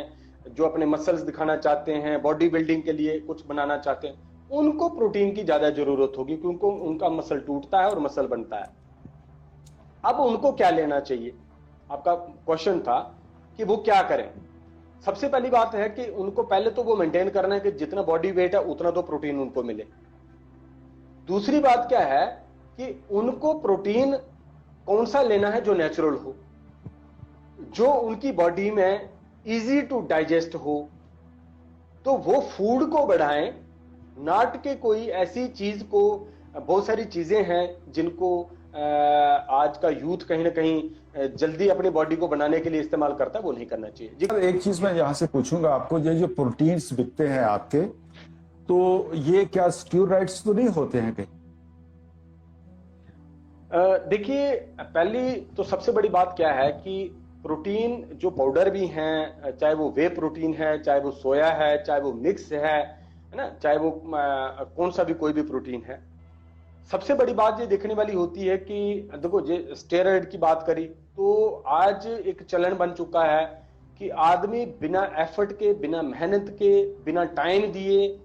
जो अपने मसल्स दिखाना चाहते हैं, बॉडी बिल्डिंग के लिए कुछ बनाना चाहते हैं, उनको प्रोटीन की ज्यादा जरूरत होगी, क्योंकि उनका मसल टूटता है और मसल बनता है। अब उनको क्या लेना चाहिए? आपका क्वेश्चन था कि वो क्या करें। सबसे पहली बात है कि उनको पहले तो वो मेंटेन करना है कि जितना बॉडी वेट है उतना तो प्रोटीन उनको मिले। दूसरी बात क्या है कि उनको प्रोटीन कौन सा लेना है जो नेचुरल हो, जो उनकी बॉडी में इजी टू डाइजेस्ट हो, तो वो फूड को बढ़ाएं, नाट के कोई ऐसी चीज को। बहुत सारी चीजें हैं जिनको आज का यूथ कहीं ना कहीं जल्दी अपनी बॉडी को बनाने के लिए इस्तेमाल करता है, वो नहीं करना चाहिए जी। एक चीज मैं यहाँ से पूछूंगा आपको, ये जो प्रोटीन्स बिकते हैं आपके, तो ये क्या स्टीरॉइड्स तो नहीं होते हैं कहीं? देखिए, पहली तो सबसे बड़ी बात क्या है कि प्रोटीन जो पाउडर भी हैं, चाहे वो वे प्रोटीन है, चाहे वो सोया है, चाहे वो मिक्स है ना, चाहे वो कौन सा भी कोई भी प्रोटीन है, सबसे बड़ी बात ये देखने वाली होती है कि देखो, जे स्टेरॉइड की बात करी तो आज एक चलन बन चुका है कि आदमी बिना एफर्ट के, बिना मेहनत के, बिना टाइम दिए,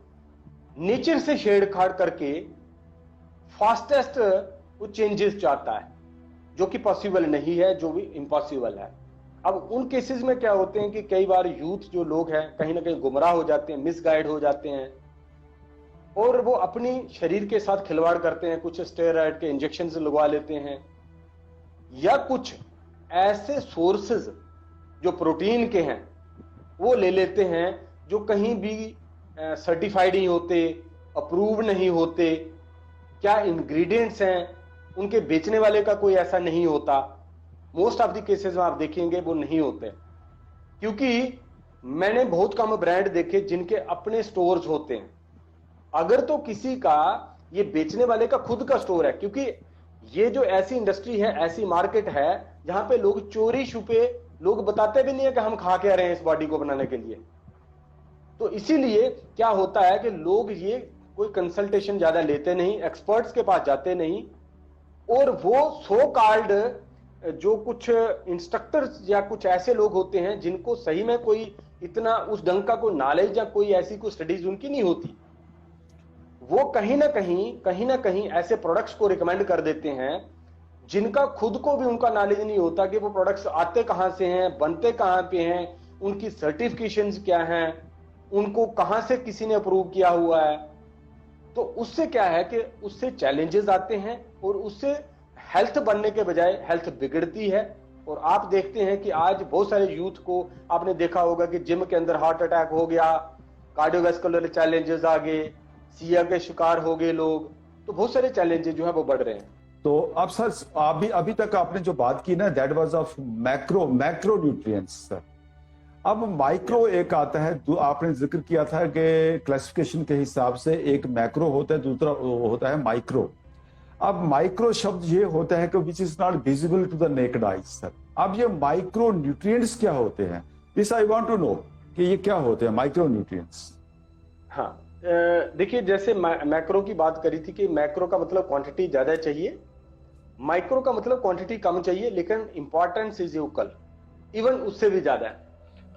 नेचर से छेड़छाड़ करके फास्टेस्ट वो चेंजेस चाहता है, जो कि पॉसिबल नहीं है, जो भी इम्पॉसिबल है। अब उन केसेस में क्या होते हैं कि कई बार यूथ जो लोग हैं कहीं ना कहीं गुमराह हो जाते हैं, मिसगाइड हो जाते हैं, और वो अपनी शरीर के साथ खिलवाड़ करते हैं, कुछ स्टेरॉइड के इंजेक्शन लगवा लेते हैं, या कुछ ऐसे सोर्सेज जो प्रोटीन के हैं वो ले लेते हैं जो कहीं भी सर्टिफाइड नहीं होते, अप्रूव नहीं होते, क्या इंग्रेडिएंट्स हैं उनके बेचने वाले का कोई ऐसा नहीं होता। मोस्ट ऑफ द केसेस में आप देखेंगे वो नहीं होते, क्योंकि मैंने बहुत कम ब्रांड देखे जिनके अपने स्टोर्स होते हैं। अगर तो किसी का ये बेचने वाले का खुद का स्टोर है, क्योंकि ये जो ऐसी इंडस्ट्री है, ऐसी मार्केट है जहां पे लोग चोरी छुपे, लोग बताते भी नहीं है कि हम खा के आ रहे हैं इस बॉडी को बनाने के लिए। तो इसीलिए क्या होता है कि लोग ये कोई कंसल्टेशन ज्यादा लेते नहीं, एक्सपर्ट्स के पास जाते नहीं, और वो सो कॉल्ड जो कुछ इंस्ट्रक्टर्स या कुछ ऐसे लोग होते हैं जिनको सही में कोई इतना उस ढंग का कोई नॉलेज या कोई ऐसी कोई स्टडीज उनकी नहीं होती, वो कहीं ना कहीं ऐसे प्रोडक्ट्स को रिकमेंड कर देते हैं जिनका खुद को भी उनका नॉलेज नहीं होता कि वो प्रोडक्ट्स आते कहां से हैं, बनते कहां पे हैं, उनकी सर्टिफिकेशंस क्या हैं, उनको कहां से किसी ने अप्रूव किया हुआ है। तो उससे क्या है कि उससे चैलेंजेस आते हैं और उससे हेल्थ बनने के बजाय हेल्थ बिगड़ती है। और आप देखते हैं कि आज बहुत सारे यूथ को आपने देखा होगा कि जिम के अंदर हार्ट अटैक हो गया, कार्डियोवैस्कुलर चैलेंजेस आ गए, सिया के शिकार हो गए लोग, तो बहुत सारे चैलेंजेस जो है वो बढ़ रहे हैं। तो अब सर, अभी तक आपने जो बात की ना, that was of macro nutrients sir. अब माइक्रो एक आता है, आपने जिक्र किया था कि क्लासिफिकेशन के हिसाब से एक मैक्रो होता है, दूसरा होता है माइक्रो। अब माइक्रो शब्द ये होता है कि which is not visible to the naked eyes sir. अब ये माइक्रो न्यूट्रिएंट्स क्या होते हैं, this I want to know कि ये क्या होते हैं माइक्रो न्यूट्रिएंट्स। हाँ, देखिए, जैसे मैक्रो की बात करी थी कि मैक्रो का मतलब क्वांटिटी ज्यादा चाहिए, माइक्रो का मतलब क्वांटिटी कम चाहिए, लेकिन इंपॉर्टेंस इज इक्वल, इवन उससे भी ज्यादा है।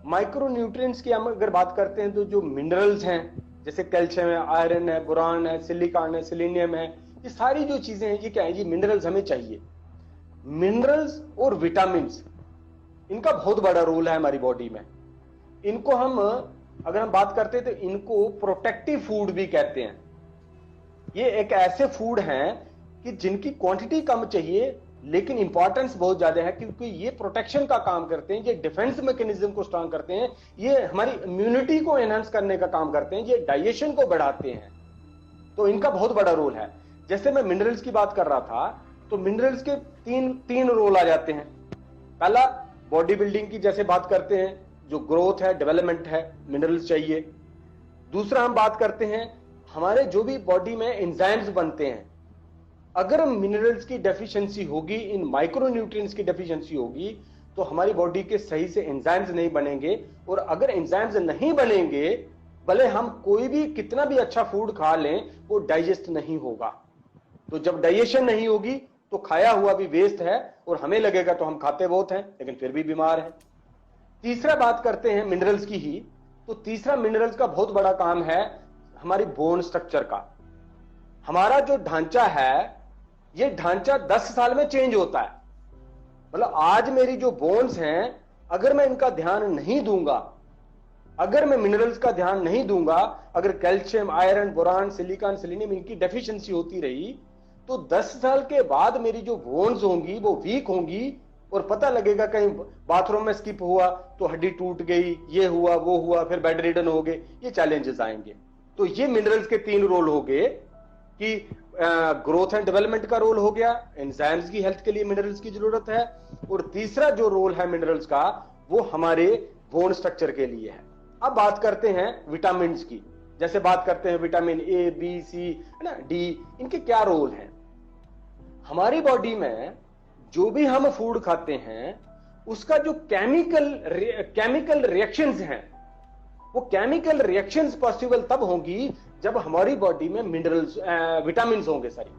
माइक्रो न्यूट्रिएंट्स की हम अगर बात करते हैं तो जो मिनरल्स हैं, जैसे कैल्शियम है, आयरन है, बोरान है, सिलिकॉन है, सेलेनियम है, ये सारी जो चीजें हैं ये क्या है, ये मिनरल्स हमें चाहिए। मिनरल्स और विटामिन्स, इनका बहुत बड़ा रोल है हमारी बॉडी में। इनको हम अगर हम बात करते हैं तो इनको प्रोटेक्टिव फूड भी कहते हैं। ये एक ऐसे फूड हैं कि जिनकी क्वांटिटी कम चाहिए लेकिन इंपॉर्टेंस बहुत ज्यादा है, क्योंकि ये प्रोटेक्शन का काम करते हैं, ये डिफेंस मैकेनिज्म को स्ट्रांग करते हैं, ये हमारी इम्यूनिटी को एनहांस करने का काम करते हैं, ये डाइजेशन को बढ़ाते हैं। तो इनका बहुत बड़ा रोल है। जैसे मैं मिनरल्स की बात कर रहा था, तो मिनरल्स के तीन रोल आ जाते हैं। पहला, बॉडी बिल्डिंग की जैसे बात करते हैं, जो ग्रोथ है, डेवलपमेंट है, मिनरल्स चाहिए। दूसरा हम बात करते हैं हमारे जो भी बॉडी में एंजाइम्स बनते हैं, अगर मिनरल्स की डेफिशिएंसी होगी, इन माइक्रो न्यूट्रिएंट्स की डेफिशिएंसी होगी, तो हमारी बॉडी के सही से एंजाइम्स नहीं बनेंगे। और अगर एंजाइम्स नहीं बनेंगे, भले हम कोई भी कितना भी अच्छा फूड खा लें, वो डाइजेस्ट नहीं होगा। तो जब डाइजेशन नहीं होगी तो खाया हुआ भी वेस्ट है, और हमें लगेगा तो हम खाते बहुत हैं लेकिन फिर भी बीमार है। तीसरा बात करते हैं मिनरल्स की ही, तो तीसरा मिनरल्स का बहुत बड़ा काम है हमारी बोन स्ट्रक्चर का। हमारा जो ढांचा है, ये ढांचा 10 साल में चेंज होता है। मतलब आज मेरी जो बोन्स हैं, अगर मैं इनका ध्यान नहीं दूंगा अगर मैं मिनरल्स का ध्यान नहीं दूंगा, अगर calcium, iron, boron, silicon, selenium इनकी डेफिशिएंसी होती रही, तो 10 साल के बाद मेरी जो बोन्स होंगी वो वीक होंगी, और पता लगेगा कहीं बाथरूम में स्किप हुआ तो हड्डी टूट गई, ये हुआ वो हुआ, फिर बेड रिडन हो गए, ये चैलेंजेस आएंगे। तो ये मिनरल्स के 3 रोल हो गए कि ग्रोथ एंड डेवलपमेंट का रोल हो गया, एंजाइम्स की हेल्थ के लिए मिनरल्स की जरूरत है, और तीसरा जो रोल है मिनरल्स का वो हमारे बोन स्ट्रक्चर के लिए है। अब बात करते हैं विटामिन की। जैसे बात करते हैं विटामिन ए, बी, सी, है ना, डी, इनके क्या रोल हैं? हमारी बॉडी में जो भी हम फूड खाते हैं उसका जो केमिकल रिएक्शंस हैं, वो केमिकल रिएक्शंस पॉसिबल तब होंगी जब हमारी बॉडी में मिनरल्स, विटामिन होंगे सारी।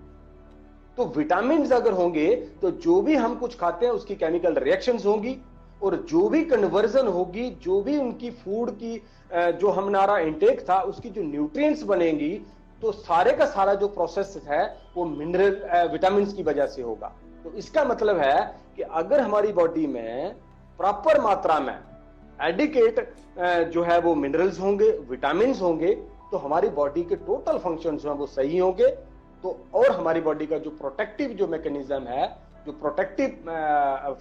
तो विटामिन अगर होंगे तो जो भी हम कुछ खाते हैं उसकी केमिकल रिएक्शंस होंगी, और जो भी कन्वर्जन होगी, जो भी उनकी फूड की जो हमारा इंटेक था उसकी जो न्यूट्रिएंट्स बनेंगी, तो सारे का सारा जो प्रोसेस है वो मिनरल विटामिन की वजह से होगा। तो इसका मतलब है कि अगर हमारी बॉडी में प्रॉपर मात्रा में एडिकेट जो है वो मिनरल्स होंगे, विटामिन होंगे, तो हमारी बॉडी के टोटल फंक्शंस जो है वो सही होंगे। तो और हमारी बॉडी का जो प्रोटेक्टिव जो मैकेनिज्म है, जो प्रोटेक्टिव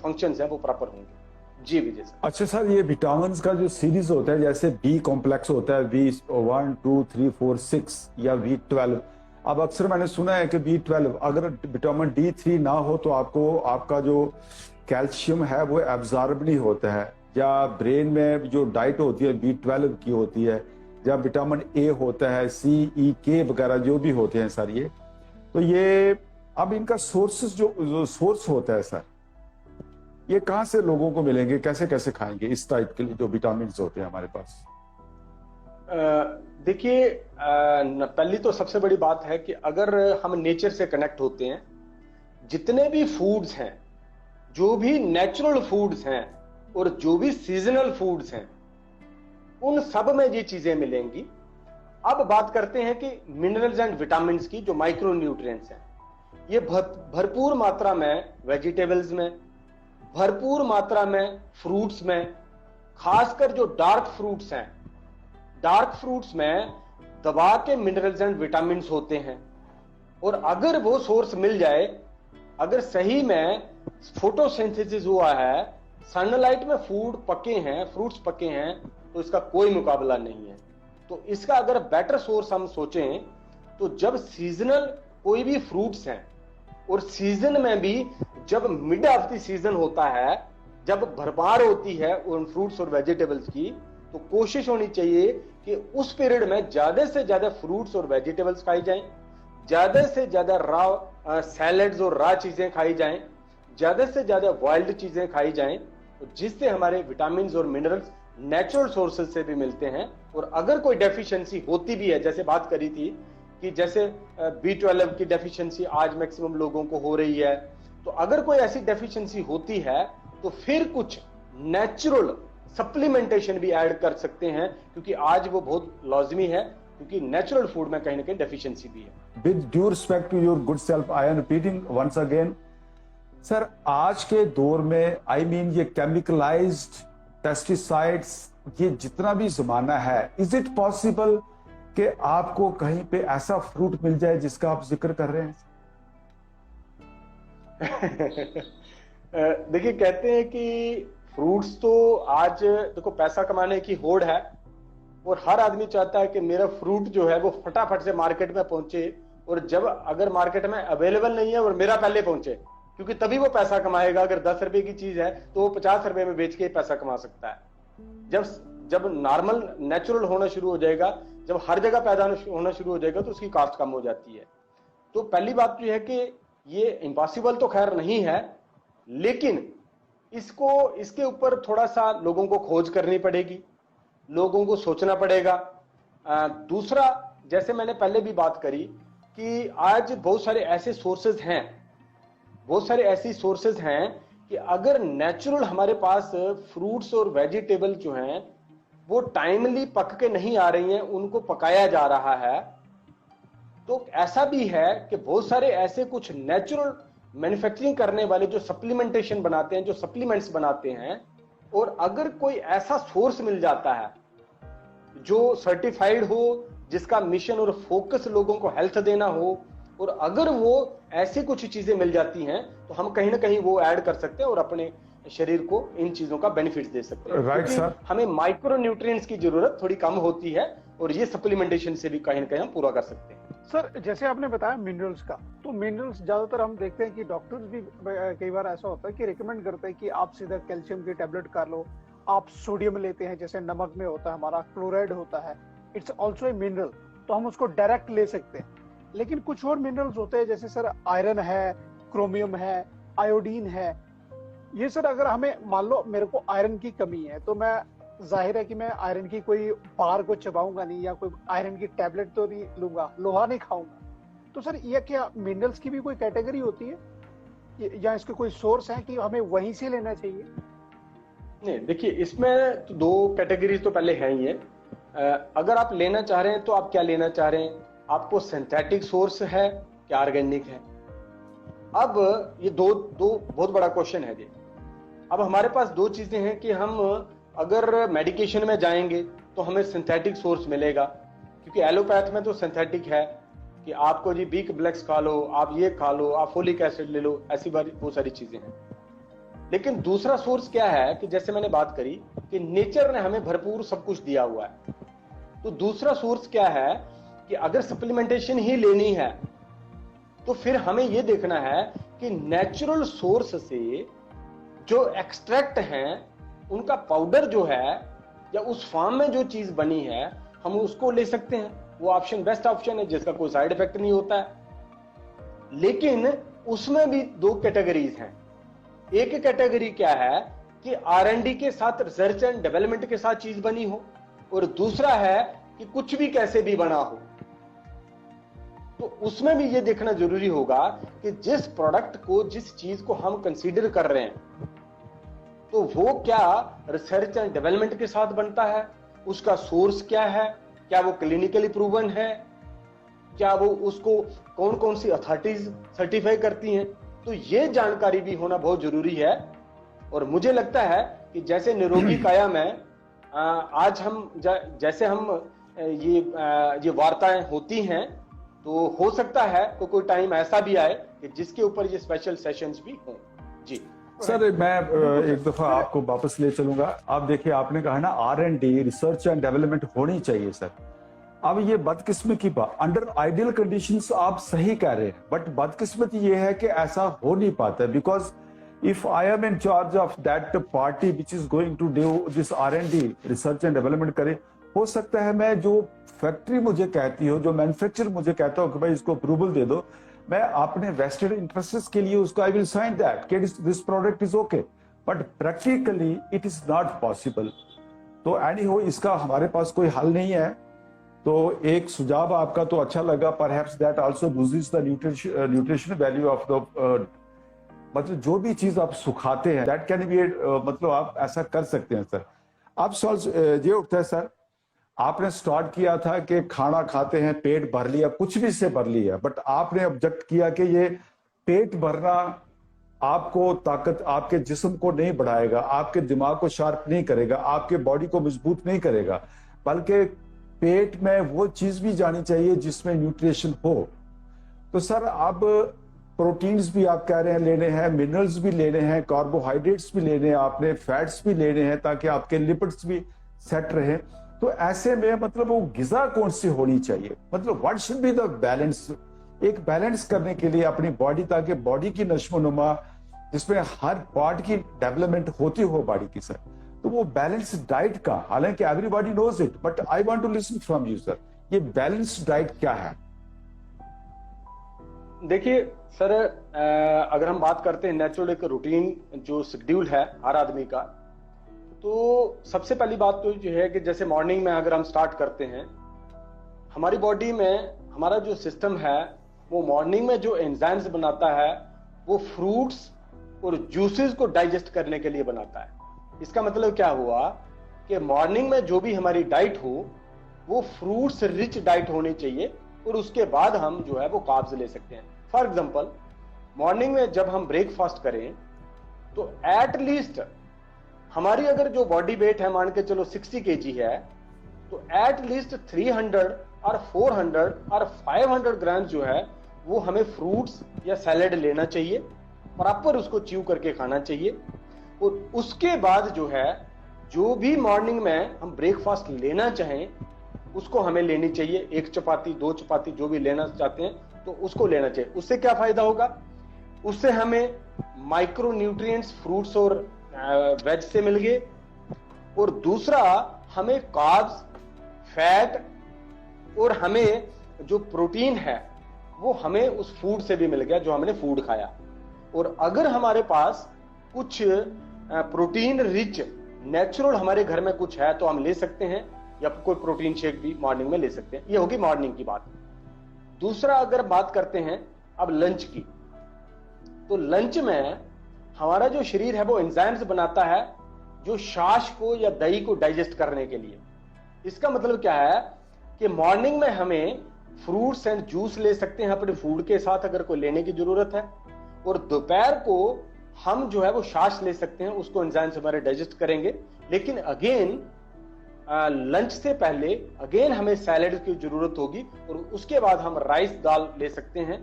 फंक्शंस है वो प्रॉपर होंगे। जी विजय सर। अच्छा सर, ये विटामिन का जो सीरीज होता है, जैसे बी कॉम्प्लेक्स होता है, B1, 2, 3, 4, 6 या B12। अब अक्सर मैंने सुना है कि B12 अगर विटामिन D3 ना हो तो आपका जो कैल्शियम है वो एब्जॉर्ब नहीं होता है, या ब्रेन में जो डाइट होती है B12 की होती है, या विटामिन ए होता है, C, E, K वगैरह जो भी होते हैं सर, ये तो ये अब इनका सोर्सेस जो सोर्स होता है सर, ये कहां से लोगों को मिलेंगे, कैसे कैसे खाएंगे इस टाइप के जो विटामिन होते हैं हमारे पास? देखिए, पहली तो सबसे बड़ी बात है कि अगर हम नेचर से कनेक्ट होते हैं, जितने भी फूड्स हैं, जो भी नेचुरल फूड्स हैं और जो भी सीजनल फूड्स हैं, उन सब में ये चीजें मिलेंगी। अब बात करते हैं कि मिनरल्स एंड विटामिन की जो माइक्रो न्यूट्रिएंट्स हैं, ये भरपूर मात्रा में वेजिटेबल्स में, भरपूर मात्रा में फ्रूट्स में, खासकर जो डार्क फ्रूट्स हैं, डार्क फ्रूट्स में दबा के मिनरल्स एंड विटामिन होते हैं। और अगर वो सोर्स मिल जाए, अगर सही में फोटोसिंथेसिस हुआ है, सनलाइट में फूड पके हैं, फ्रूट्स पके हैं, तो इसका कोई मुकाबला नहीं है। तो इसका अगर बेटर सोर्स हम सोचें तो जब सीजनल कोई भी फ्रूट्स हैं, और सीजन में भी जब मिड ऑफ द सीजन होता है, जब भरमार होती है उन फ्रूट्स और वेजिटेबल्स की, तो कोशिश होनी चाहिए कि उस पीरियड में ज्यादा से ज्यादा फ्रूट्स और वेजिटेबल्स खाई जाएं, ज्यादा से ज्यादा रॉ सैलेड्स और रॉ चीजें खाई जाएं, ज्यादा से ज्यादा बॉइल्ड चीजें खाई जाएं, जिससे हमारे विटामिन और मिनरल्स नेचुरल सोर्सेज से भी मिलते हैं। और अगर कोई डेफिशिएंसी होती भी है, जैसे बात करी थी कि जैसे B12 की डेफिशिएंसी आज मैक्सिमम लोगों को हो रही है, तो अगर कोई ऐसी डेफिशिएंसी होती है तो फिर कुछ नेचुरल सप्लीमेंटेशन भी ऐड कर सकते हैं, क्योंकि आज वो बहुत लाजमी है, क्योंकि नेचुरल फूड में कहीं ना कहीं डेफिशिएंसी भी है। With due respect to your good self, I am repeating once again sir, आज के दौर में ये केमिकलाइज्ड पेस्टिसाइड्स, ये जितना भी जमाना है, इज इट पॉसिबल कि आपको कहीं पे ऐसा फ्रूट मिल जाए जिसका आप जिक्र कर रहे हैं? देखिए, कहते हैं कि फ्रूट्स तो आज देखो पैसा कमाने की होड़ है, और हर आदमी चाहता है कि मेरा फ्रूट जो है वो फटाफट से मार्केट में पहुंचे, और जब अगर मार्केट में अवेलेबल नहीं है और मेरा पहले पहुंचे, क्योंकि तभी वो पैसा कमाएगा। अगर 10 रुपए की चीज है तो वो 50 रुपए में बेच के पैसा कमा सकता है। जब नॉर्मल नेचुरल होना शुरू हो जाएगा, जब हर जगह पैदा होना शुरू हो जाएगा, तो उसकी कॉस्ट कम हो जाती है। तो पहली बात तो यह है कि ये इम्पॉसिबल तो खैर नहीं है, लेकिन इसके ऊपर थोड़ा सा लोगों को खोज करनी पड़ेगी, लोगों को सोचना पड़ेगा। दूसरा, जैसे मैंने पहले भी बात करी कि आज बहुत सारे ऐसे सोर्सेज हैं, बहुत सारे ऐसी सोर्सेज हैं कि अगर नेचुरल हमारे पास फ्रूट्स और वेजिटेबल जो हैं वो टाइमली पक के नहीं आ रही हैं, उनको पकाया जा रहा है, तो ऐसा भी है कि बहुत सारे ऐसे कुछ नेचुरल मैन्युफैक्चरिंग करने वाले जो सप्लीमेंटेशन बनाते हैं, जो सप्लीमेंट्स बनाते हैं, और अगर कोई ऐसा सोर्स मिल जाता है जो सर्टिफाइड हो, जिसका मिशन और फोकस लोगों को हेल्थ देना हो, और अगर वो ऐसी कुछ चीजें मिल जाती हैं तो हम कहीं ना कहीं वो ऐड कर सकते हैं और अपने शरीर को इन चीजों का बेनिफिट दे सकते हैं। Right sir. हमें माइक्रो न्यूट्रिएंट्स की जरूरत थोड़ी कम होती है और ये सप्लीमेंटेशन से भी कहीं ना कहीं हम पूरा कर सकते हैं। सर जैसे आपने बताया मिनरल्स का, तो मिनरल्स ज्यादातर हम देखते हैं कि डॉक्टर्स भी कई बार ऐसा होता है कि रिकमेंड करते हैं कि आप सीधा कैल्शियम की टेबलेट कर लो, आप सोडियम लेते हैं, जैसे नमक में होता है हमारा क्लोराइड होता है, इट्स ऑल्सो ए मिनरल, तो हम उसको डायरेक्ट ले सकते हैं। लेकिन कुछ और मिनरल्स होते हैं जैसे सर आयरन है, क्रोमियम है, आयोडीन है, ये सर अगर हमें मान लो मेरे को आयरन की कमी है तो मैं जाहिर है कि मैं आयरन की कोई बार को चबाऊंगा नहीं या कोई आयरन की टेबलेट तो नहीं लूंगा, लोहा नहीं खाऊंगा। तो सर ये क्या मिनरल्स की भी कोई कैटेगरी होती है या इसके कोई सोर्स है कि हमें वहीं से लेना चाहिए? नहीं, देखिए इसमें तो दो कैटेगरीज तो पहले है ही है। अगर आप लेना चाह रहे हैं तो आप क्या लेना चाह रहे हैं, आपको सिंथेटिक सोर्स है क्या ऑर्गेनिक है? अब ये दो बहुत बड़ा क्वेश्चन है ये। अब हमारे पास दो चीजें हैं कि हम अगर मेडिकेशन में जाएंगे तो हमें सिंथेटिक सोर्स मिलेगा, क्योंकि एलोपैथ में तो सिंथेटिक है कि आपको जी बी कॉम्प्लेक्स खा लो, आप ये खा लो, आप फोलिक एसिड ले लो, ऐसी बहुत सारी चीजें हैं। लेकिन दूसरा सोर्स क्या है कि जैसे मैंने बात करी कि नेचर ने हमें भरपूर सब कुछ दिया हुआ है, तो दूसरा सोर्स क्या है कि अगर सप्लीमेंटेशन ही लेनी है तो फिर हमें यह देखना है कि नेचुरल सोर्स से जो एक्सट्रैक्ट हैं उनका पाउडर जो है या उस फार्म में जो चीज बनी है हम उसको ले सकते हैं। वो ऑप्शन बेस्ट ऑप्शन है जिसका कोई साइड इफेक्ट नहीं होता है। लेकिन उसमें भी दो कैटेगरीज हैं। एक कैटेगरी क्या है कि R&D के साथ, रिसर्च एंड डेवलपमेंट के साथ चीज बनी हो, और दूसरा है कि कुछ भी कैसे भी बना हो। तो उसमें भी ये देखना जरूरी होगा कि जिस प्रोडक्ट को, जिस चीज को हम कंसीडर कर रहे हैं तो वो क्या रिसर्च एंड डेवलपमेंट के साथ बनता है, उसका सोर्स क्या है, क्या वो क्लिनिकली प्रूवन है, क्या वो उसको कौन कौन सी अथॉरिटीज सर्टिफाई करती हैं। तो ये जानकारी भी होना बहुत जरूरी है। और मुझे लगता है कि जैसे निरोगी काया में आज हम जैसे हम ये वार्ताएं होती हैं, तो हो सकता है तो कोई टाइम ऐसा भी आए कि जिसके ऊपर ये स्पेशल सेशंस भी हों। जी सर, मैं एक दफा आपको वापस ले चलूंगा। आप देखिए, आपने कहा ना R&D, रिसर्च एंड डेवलपमेंट होनी चाहिए सर। अब ये बदकिस्मत की बात, अंडर आइडियल कंडीशंस आप सही कह रहे हैं, बट बदकिस्मत ये है कि ऐसा हो नहीं पाता, because if I am in charge of that party which is going to do this R&D, research and development करे, हो सकता है मैं जो फैक्ट्री मुझे कहती हो, जो मैन्युफैक्चर मुझे कहता हो कि भाई इसको अप्रूवल दे दो, मैं अपने वेस्टेड इंटरेस्ट के लिए उसको आई विल साइन दैट कि this product is okay, but practically it is not possible. तो एनी हो, इसका हमारे पास कोई हल नहीं है। तो एक सुझाव आपका तो अच्छा लगा, perhaps that also loses the nutrition value of the, मतलब जो भी चीज आप सुखाते हैं दैट कैन बी, मतलब आप ऐसा कर सकते हैं सर। अब सवाल ये उठता है सर, आपने स्टार्ट किया था कि खाना खाते हैं पेट भर लिया, कुछ भी से भर लिया, बट आपने ऑब्जेक्ट किया कि ये पेट भरना आपको ताकत, आपके जिस्म को नहीं बढ़ाएगा, आपके दिमाग को शार्प नहीं करेगा, आपके बॉडी को मजबूत नहीं करेगा, बल्कि पेट में वो चीज भी जानी चाहिए जिसमें न्यूट्रिशन हो। तो सर अब प्रोटीन्स भी आप कह रहे हैं लेने हैं, मिनरल्स भी लेने हैं, कार्बोहाइड्रेट्स भी लेने हैं, आपने फैट्स भी लेने हैं ताकि आपके लिपिड्स भी सेट रहे। तो ऐसे में मतलब वो गिजा कौन सी होनी चाहिए, मतलब what should be the balance, एक बैलेंस करने के लिए अपनी बॉडी, ताकि बॉडी की नश्मोनुमा जिसमें हर पार्ट की डेवलपमेंट होती हो बॉडी की सर, तो वो बैलेंस डाइट का, हालांकि everybody knows it, but I want to listen from you sir, ये बैलेंस डाइट क्या है? देखिए सर, अगर हम बात करते हैं नेचुरल एक रूटीन जो शेड्यूल है हर आदमी का, तो सबसे पहली बात तो जो है कि जैसे मॉर्निंग में अगर हम स्टार्ट करते हैं, हमारी बॉडी में हमारा जो सिस्टम है वो मॉर्निंग में जो एंजाइम्स बनाता है वो फ्रूट्स और जूसेस को डाइजेस्ट करने के लिए बनाता है। इसका मतलब क्या हुआ कि मॉर्निंग में जो भी हमारी डाइट हो वो फ्रूट्स रिच डाइट होनी चाहिए, और उसके बाद हम जो है वो कार्ब्स ले सकते हैं। फॉर एग्जांपल, मॉर्निंग में जब हम ब्रेकफास्ट करें तो एट लीस्ट हमारी अगर जो बॉडी वेट है मान के चलो 60 kg है, तो तो एट लीस्ट 300 और 400 और 500 ग्राम जो है वो हमें फ्रूट्स या सैलेड लेना चाहिए, प्रॉपर उसको च्यू करके खाना चाहिए। और उसके बाद जो है जो भी मॉर्निंग में हम ब्रेकफास्ट लेना चाहें उसको हमें लेनी चाहिए, 1 चपाती 2 चपाती जो भी लेना चाहते हैं तो उसको लेना चाहिए। उससे क्या फायदा होगा, उससे हमें माइक्रो न्यूट्रिएंट्स फ्रूट्स और वेज से मिल गए, और दूसरा हमें कार्ब्स, फैट और हमें जो प्रोटीन है वो हमें उस फूड से भी मिल गया जो हमने फूड खाया। और अगर हमारे पास कुछ प्रोटीन रिच नेचुरल हमारे घर में कुछ है तो हम ले सकते हैं, या कोई प्रोटीन शेक भी मॉर्निंग में ले सकते हैं। ये होगी मॉर्निंग की बात। दूसरा अगर बात करते हैं अब लंच की, तो लंच में हमारा जो शरीर है वो एंजाइम्स बनाता है जो छाछ को या दही को डाइजेस्ट करने के लिए। इसका मतलब क्या है कि मॉर्निंग में हमें फ्रूट्स एंड जूस ले सकते हैं अपने फूड के साथ अगर कोई लेने की जरूरत है, और दोपहर को हम जो है वो छाछ ले सकते हैं, उसको एंजाइम्स हमारे डाइजेस्ट करेंगे। लेकिन अगेन लंच से पहले अगेन हमें सैलेड की जरूरत होगी, और उसके बाद हम राइस दाल ले सकते हैं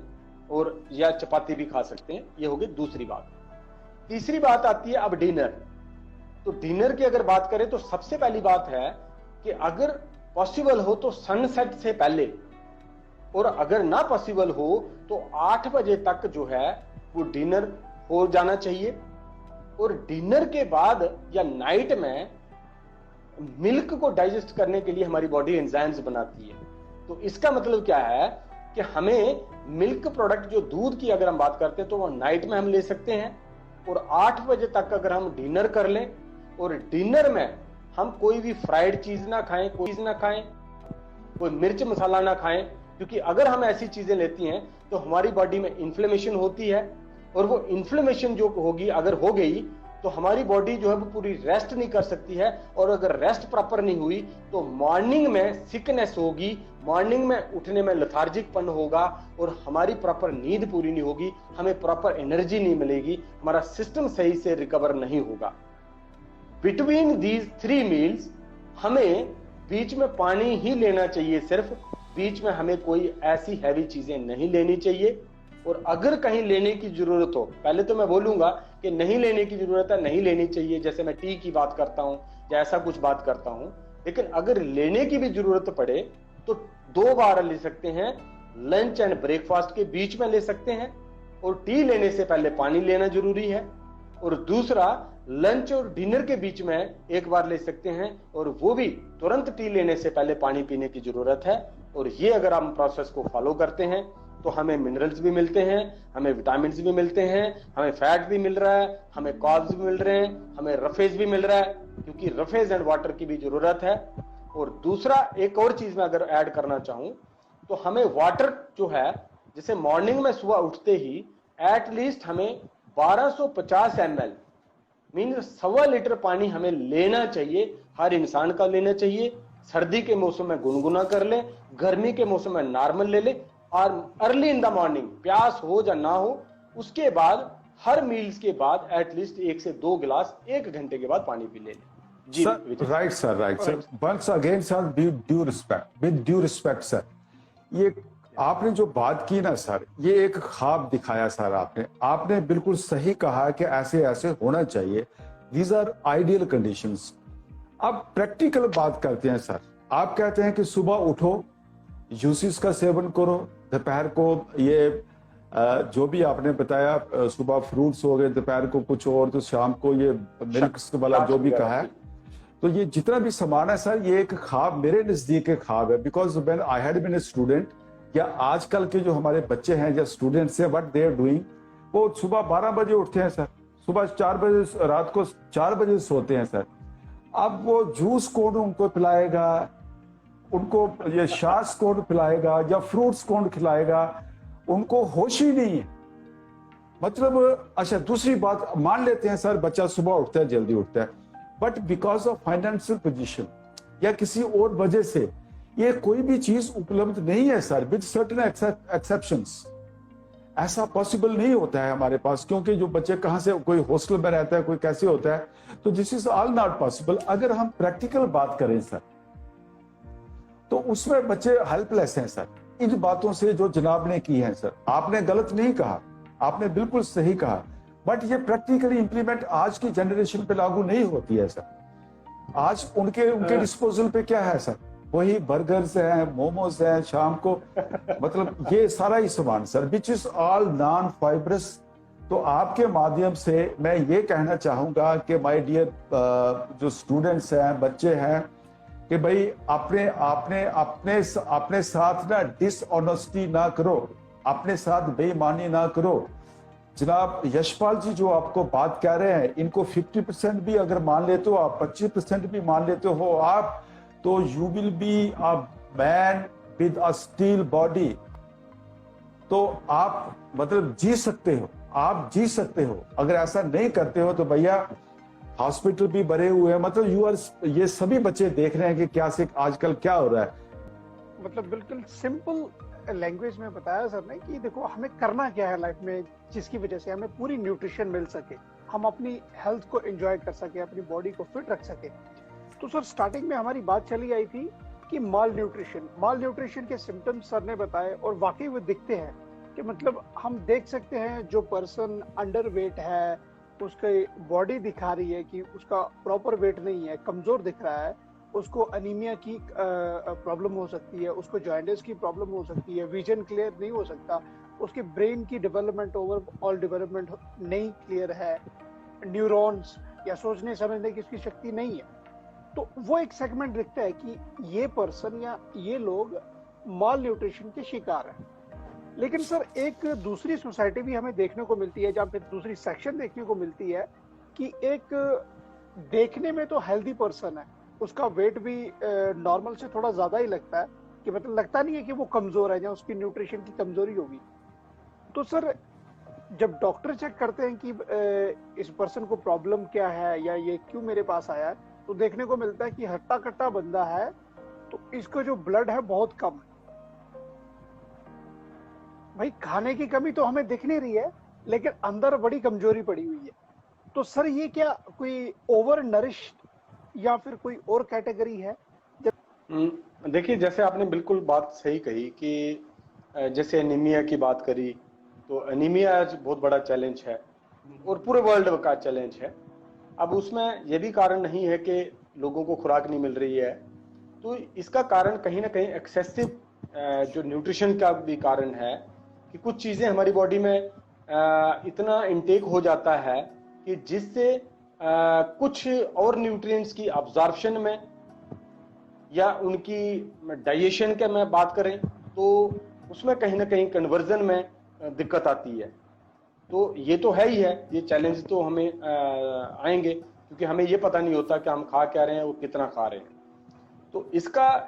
और या चपाती भी खा सकते हैं। ये होगी दूसरी बात। तीसरी बात आती है अब डिनर। तो डिनर की अगर बात करें तो सबसे पहली बात है कि अगर पॉसिबल हो तो सनसेट से पहले, और अगर ना पॉसिबल हो तो 8 बजे तक जो है वो डिनर हो जाना चाहिए। और डिनर के बाद या नाइट में मिल्क को डाइजेस्ट करने के लिए हमारी बॉडी एंजाइम्स बनाती है। तो इसका मतलब क्या है कि हमें मिल्क प्रोडक्ट जो दूध की अगर हम बात करते हैं तो वो नाइट में हम ले सकते हैं। और 8 बजे तक अगर हम डिनर कर लें, और डिनर में हम कोई भी फ्राइड चीज ना खाएं, कोई चीज ना खाएं, कोई मिर्च मसाला ना खाएं, क्योंकि अगर हम ऐसी चीजें लेती हैं तो हमारी बॉडी में इन्फ्लेमेशन होती है, और वो इन्फ्लेमेशन जो होगी अगर हो गई तो हमारी बॉडी जो है वो पूरी रेस्ट नहीं कर सकती है, और अगर रेस्ट प्रॉपर नहीं हुई तो मॉर्निंग में सिकनेस होगी, मॉर्निंग में उठने में लथार्जिकपन होगा, और हमारी प्रॉपर नींद पूरी नहीं होगी, हमें प्रॉपर एनर्जी नहीं मिलेगी, हमारा सिस्टम सही से रिकवर नहीं होगा। बिटवीन दीज 3 मील्स हमें बीच में पानी ही लेना चाहिए, सिर्फ बीच में हमें कोई ऐसी हैवी चीजें नहीं लेनी चाहिए। और अगर कहीं लेने की जरूरत हो, पहले तो मैं बोलूंगा कि नहीं लेने की जरूरत है, नहीं लेनी चाहिए, जैसे मैं टी की बात करता हूं या ऐसा कुछ बात करता हूं। लेकिन अगर लेने की भी जरूरत पड़े तो 2 बार ले सकते हैं, लंच एंड ब्रेकफास्ट के बीच में ले सकते हैं, और टी लेने से पहले पानी लेना जरूरी है। और दूसरा लंच और डिनर के बीच में 1 बार ले सकते हैं, और वो भी तुरंत टी लेने से पहले पानी पीने की जरूरत है। और ये अगर हम प्रोसेस को फॉलो करते हैं तो हमें मिनरल्स भी मिलते हैं, हमें विटामिन भी मिलते हैं, हमें फैट भी मिल रहा है, हमें कार्ब्स भी मिल रहे हैं, हमें रफेज भी मिल रहा है, क्योंकि रफेज एंड वाटर की भी जरूरत है। और दूसरा एक और चीज मैं अगर ऐड करना चाहूं तो हमें वाटर जो है, जैसे मॉर्निंग में सुबह उठते ही एटलीस्ट हमें 1250 ml मीन 1.25 लीटर पानी हमें लेना चाहिए, हर इंसान का लेना चाहिए। सर्दी के मौसम में गुनगुना कर ले, गर्मी के मौसम में नॉर्मल ले ले, और अर्ली इन द मॉर्निंग प्यास हो या ना हो उसके बाद हर मील्स के बाद एटलीस्ट 1 से 2 गिलास 1 घंटे के बाद पानी पी ले। जी right sir. Once again sir, with due respect sir, ये आपने जो बात की ना सर, ये एक ख्वाब दिखाया सर आपने बिल्कुल सही कहा कि ऐसे ऐसे होना चाहिए। These are ideal conditions. अब प्रैक्टिकल बात करते हैं सर। आप कहते हैं कि सुबह उठो, जूसेस का सेवन करो, दोपहर को ये जो भी आपने बताया, सुबह फ्रूट्स हो गए, दोपहर को कुछ और, तो शाम को ये मिल्क वाला जो भी कहा है, तो ये जितना भी सामान है सर, ये एक ख्वाब, मेरे नजदीक एक ख्वाब है। Because when I had been a student, या आजकल के जो हमारे बच्चे हैं या स्टूडेंट्स हैं, व्हाट दे आर डूइंग, वो सुबह 12 बजे उठते हैं सर, सुबह 4 बजे, रात को 4 बजे सोते हैं सर। अब वो जूस कौन उनको पिलाएगा, उनको ये छाछ कौन पिलाएगा या फ्रूट्स कौन खिलाएगा, उनको होश ही नहीं है। मतलब अच्छा, दूसरी बात मान लेते हैं सर, बच्चा सुबह उठता है, जल्दी उठता है, but because of financial position या किसी और वजह से ये कोई भी चीज उपलब्ध नहीं है सर, विद सर्टेन एक्सेप्शंस। ऐसा पॉसिबल नहीं होता है हमारे पास, क्योंकि जो बच्चे कहां से, कोई हॉस्टल में रहता है, कोई कैसे होता है, तो this is all not possible. अगर हम प्रैक्टिकल बात करें सर, तो उसमें बच्चे हेल्पलेस हैं सर। इन बातों से जो जनाब ने की है सर, आपने गलत नहीं कहा, आपने बिल्कुल सही कहा, बट ये प्रैक्टिकली इंप्लीमेंट आज की जनरेशन पे लागू नहीं होती है सर। आज उनके डिस्पोजल पे क्या है सर, वही बर्गर्स हैं, मोमोज हैं शाम को, मतलब ये सारा ही सामान sir, which is all non fibrous. तो आपके माध्यम से मैं ये कहना चाहूंगा कि माय डियर जो स्टूडेंट्स हैं, बच्चे हैं, कि भाई अपने साथ ना डिसऑनेस्टी ना करो, अपने साथ बेईमानी ना करो। जनाब यशपाल जी जो आपको बात कह रहे हैं, इनको 50% भी अगर मान लेते हो आप, 25% भी मान लेते हो आप, तो you will be a man with a steel body. तो आप मतलब जी सकते हो, आप जी सकते हो। अगर ऐसा नहीं करते हो तो भैया हॉस्पिटल भी भरे हुए हैं, मतलब ये सभी बच्चे देख रहे हैं कि क्या से आजकल क्या हो रहा है। मतलब बिल्कुल सिंपल लैंग्वेज में बताया सर ने कि देखो हमें करना क्या है लाइफ में, जिसकी वजह से हमें पूरी न्यूट्रिशन मिल सके, हम अपनी हेल्थ को एंजॉय कर सके, अपनी बॉडी को फिट रख सके। तो सर स्टार्टिंग में हमारी बात चली आई थी कि माल न्यूट्रिशन के सिम्टम्स सर ने बताए, और वाकई वो दिखते हैं कि मतलब हम देख सकते हैं जो पर्सन अंडर वेट है, उसकी बॉडी दिखा रही है कि उसका प्रॉपर वेट नहीं है, कमजोर दिख रहा है, उसको अनीमिया की प्रॉब्लम हो सकती है, उसको जॉइंटिस की प्रॉब्लम हो सकती है, विजन क्लियर नहीं हो सकता, उसके ब्रेन की डेवलपमेंट ओवरऑल डेवलपमेंट नहीं क्लियर है, न्यूरॉन्स या सोचने समझने की उसकी शक्ति नहीं है। तो वो एक सेगमेंट दिखता है कि ये पर्सन या ये लोग माल न्यूट्रिशन के शिकार हैं। लेकिन सर एक दूसरी सोसाइटी भी हमें देखने को मिलती है, जहाँ पे दूसरी सेक्शन देखने को मिलती है कि एक देखने में तो हेल्दी पर्सन है, उसका वेट भी नॉर्मल से थोड़ा ज्यादा ही लगता है, कि मतलब लगता नहीं है कि वो कमजोर है या उसकी न्यूट्रिशन की कमजोरी होगी। तो सर जब डॉक्टर चेक करते हैं कि इस पर्सन को प्रॉब्लम क्या है या ये क्यों मेरे पास आया है, तो देखने को मिलता है कि हट्टा कट्टा बंदा है, तो इसको जो ब्लड है बहुत कम है। भाई खाने की कमी तो हमें दिख नहीं रही है, लेकिन अंदर बड़ी कमजोरी पड़ी हुई है। तो सर ये क्या कोई ओवर नरिश्ड या फिर कोई और कैटेगरी है? देखिए जैसे आपने बिल्कुल बात सही कही कि जैसे एनीमिया की बात करी, तो एनीमिया आज बहुत बड़ा चैलेंज है और पूरे वर्ल्ड का चैलेंज है। अब उसमें यह भी कारण नहीं है कि लोगों को खुराक नहीं मिल रही है, तो इसका कारण कहीं ना कहीं एक्सेसिव जो न्यूट्रिशन का भी कारण है कि कुछ चीजें हमारी बॉडी में इतना इनटेक हो जाता है कि जिससे कुछ और न्यूट्रिएंट्स की अब्जॉर्प्शन में या उनकी डाइजेशन के में बात करें तो उसमें कहीं ना कहीं कन्वर्जन में दिक्कत आती है। तो ये तो है ही है, ये चैलेंज तो हमें आएंगे, क्योंकि हमें ये पता नहीं होता कि हम खा क्या रहे हैं, वो कितना खा रहे हैं। तो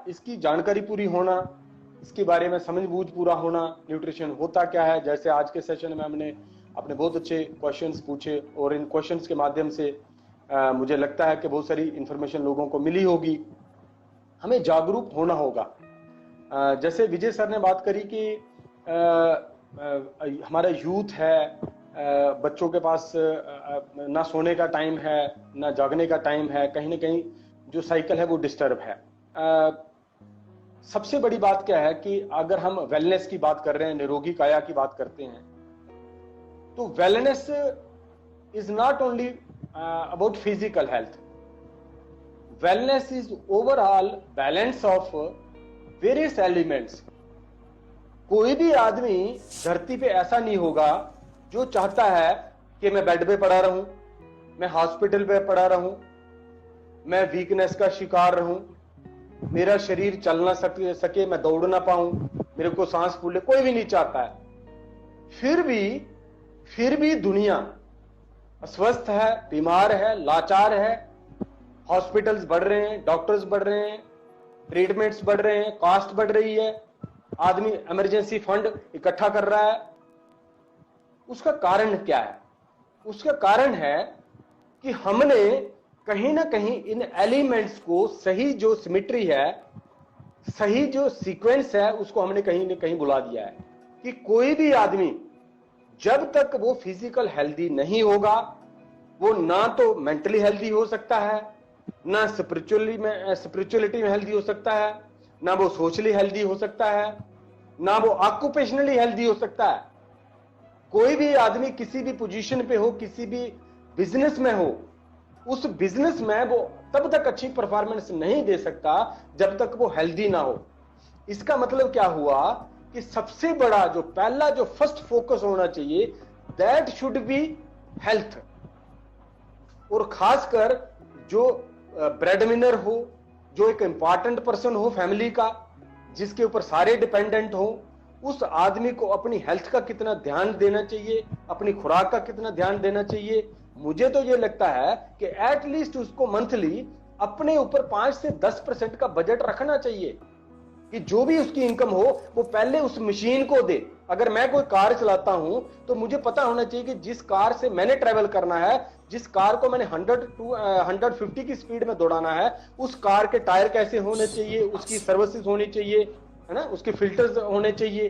इसकी जानकारी पूरी होना, इसके बारे में समझ बूझ पूरा होना, न्यूट्रिशन होता क्या है। जैसे आज के सेशन में हमने अपने बहुत अच्छे क्वेश्चंस पूछे और इन क्वेश्चंस के माध्यम से मुझे लगता है कि बहुत सारी इंफॉर्मेशन लोगों को मिली होगी। हमें जागरूक होना होगा। जैसे विजय सर ने बात करी कि हमारा यूथ है, बच्चों के पास ना सोने का टाइम है ना जागने का टाइम है, कहीं ना कहीं जो साइकिल है वो डिस्टर्ब है। सबसे बड़ी बात क्या है कि अगर हम वेलनेस की बात कर रहे हैं, निरोगी काया की बात करते हैं, तो wellness is not only about physical health. Wellness is overall balance of various elements. कोई भी आदमी धरती पे ऐसा नहीं होगा जो चाहता है कि मैं बेड पे पड़ा रहूं, मैं हॉस्पिटल पे पड़ा रहूं, मैं वीकनेस का शिकार रहूं, मेरा शरीर चल ना सके, मैं दौड़ ना पाऊं, मेरे को सांस फूले, कोई भी नहीं चाहता है। फिर भी दुनिया अस्वस्थ है, बीमार है, लाचार है। हॉस्पिटल्स बढ़ रहे हैं, डॉक्टर्स बढ़ रहे हैं, ट्रीटमेंट्स बढ़ रहे हैं, कॉस्ट बढ़ रही है, आदमी इमरजेंसी फंड इकट्ठा कर रहा है। उसका कारण क्या है? उसका कारण है कि हमने कहीं ना कहीं इन एलिमेंट्स को, सही जो सिमेट्री है, सही जो सीक्वेंस है, उसको हमने कहीं ना कहीं भुला दिया है। कि कोई भी आदमी जब तक वो फिजिकल हेल्दी नहीं होगा, वो ना तो मेंटली हेल्दी हो सकता है, ना स्पिरिचुअलिटी में हेल्दी हो सकता है, ना वो सोशली हेल्दी हो सकता है, ना वो ऑक्यूपेशनली हेल्दी हो सकता है। कोई भी आदमी किसी भी पोजीशन पे हो, किसी भी बिजनेस में हो, उस बिजनेस में वो तब तक अच्छी परफॉर्मेंस नहीं दे सकता जब तक वो हेल्दी ना हो। इसका मतलब क्या हुआ कि सबसे बड़ा जो पहला जो फर्स्ट फोकस होना चाहिए, दैट शुड बी हेल्थ। और खासकर जो ब्रेड विनर हो, जो एक इंपॉर्टेंट पर्सन हो फैमिली का, जिसके ऊपर सारे डिपेंडेंट हो, उस आदमी को अपनी हेल्थ का कितना ध्यान देना चाहिए, अपनी खुराक का कितना ध्यान देना चाहिए। मुझे तो ये लगता है कि एटलीस्ट उसको मंथली अपने ऊपर 5 से 10% का बजट रखना चाहिए कि जो भी उसकी इनकम हो वो पहले उस मशीन को दे। अगर मैं कोई कार चलाता हूं तो मुझे पता होना चाहिए कि जिस कार से मैंने ट्रेवल करना है, जिस कार को मैंने 100 to 150 की स्पीड में दौड़ाना है, उस कार के टायर कैसे होने चाहिए, उसकी सर्विसेज होनी चाहिए, है ना, उसके फिल्टर्स होने चाहिए।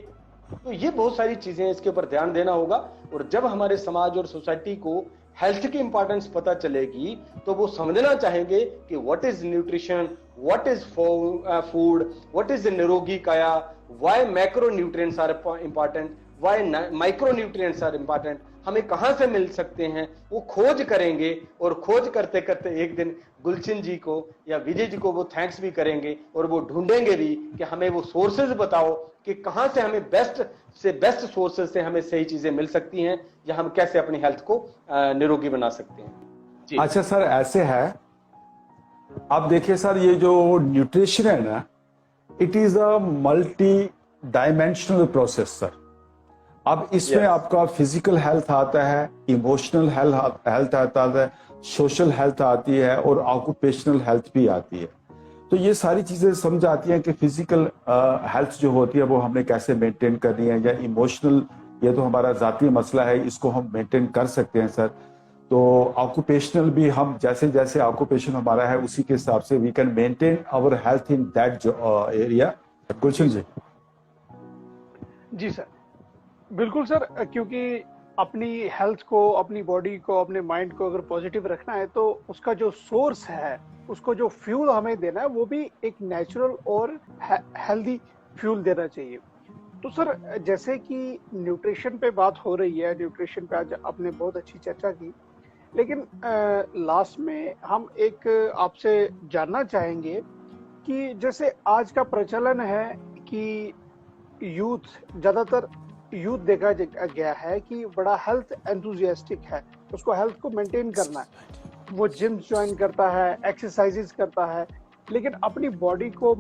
तो ये बहुत सारी चीजें, इसके ऊपर ध्यान देना होगा। और जब हमारे समाज और सोसाइटी को हेल्थ की इंपॉर्टेंस पता चलेगी तो वो समझना चाहेंगे कि what is nutrition, what is food, what is निरोगी काया, why macronutrients are important, why micronutrients are important, हमें कहां से मिल सकते हैं, वो खोज करेंगे। और खोज करते करते एक दिन गुलशन जी को या विजय जी को वो थैंक्स भी करेंगे और वो ढूंढेंगे भी कि हमें वो सोर्सेज बताओ कि कहां से हमें बेस्ट सोर्सेज से हमें सही चीजें मिल सकती हैं, या हम कैसे अपनी हेल्थ को निरोगी बना सकते हैं जी। अच्छा सर, ऐसे है, आप देखिए सर, ये जो न्यूट्रिशन है ना, it is a multi dimensional process sir. अब इसमें आपका फिजिकल हेल्थ आता है, इमोशनल हेल्थ आता है, सोशल हेल्थ आती है और ऑक्यूपेशनल हेल्थ भी आती है। तो ये सारी चीजें समझ आती हैं कि फिजिकल हेल्थ जो होती है वो हमने कैसे मेंटेन करनी है, या इमोशनल, ये तो हमारा जाती मसला है, इसको हम मेंटेन कर सकते हैं सर। तो ऑक्यूपेशनल भी हम जैसे जैसे ऑक्यूपेशन हमारा है उसी के हिसाब से we can maintain our health in that area. Gulshan ji. जी सर, बिल्कुल सर, क्योंकि अपनी हेल्थ को, अपनी बॉडी को, अपने माइंड को अगर पॉजिटिव रखना है तो उसका जो सोर्स है, उसको जो फ्यूल हमें देना है वो भी एक नेचुरल और हेल्दी फ्यूल देना चाहिए। तो सर, जैसे कि न्यूट्रिशन पे बात हो रही है, न्यूट्रिशन पे आज आपने बहुत अच्छी चर्चा की, लेकिन लास्ट में हम एक आपसे जानना चाहेंगे कि जैसे आज का प्रचलन है कि यूथ, ज्यादातर यूथ देखा गया है कि बड़ा हेल्थ एंथुजियास्टिक है, उसको हेल्थ को मेंटेन करना है, वो जिम ज्वाइन करता है, एक्सरसाइजेस करता है, लेकिन अपनी बॉडी को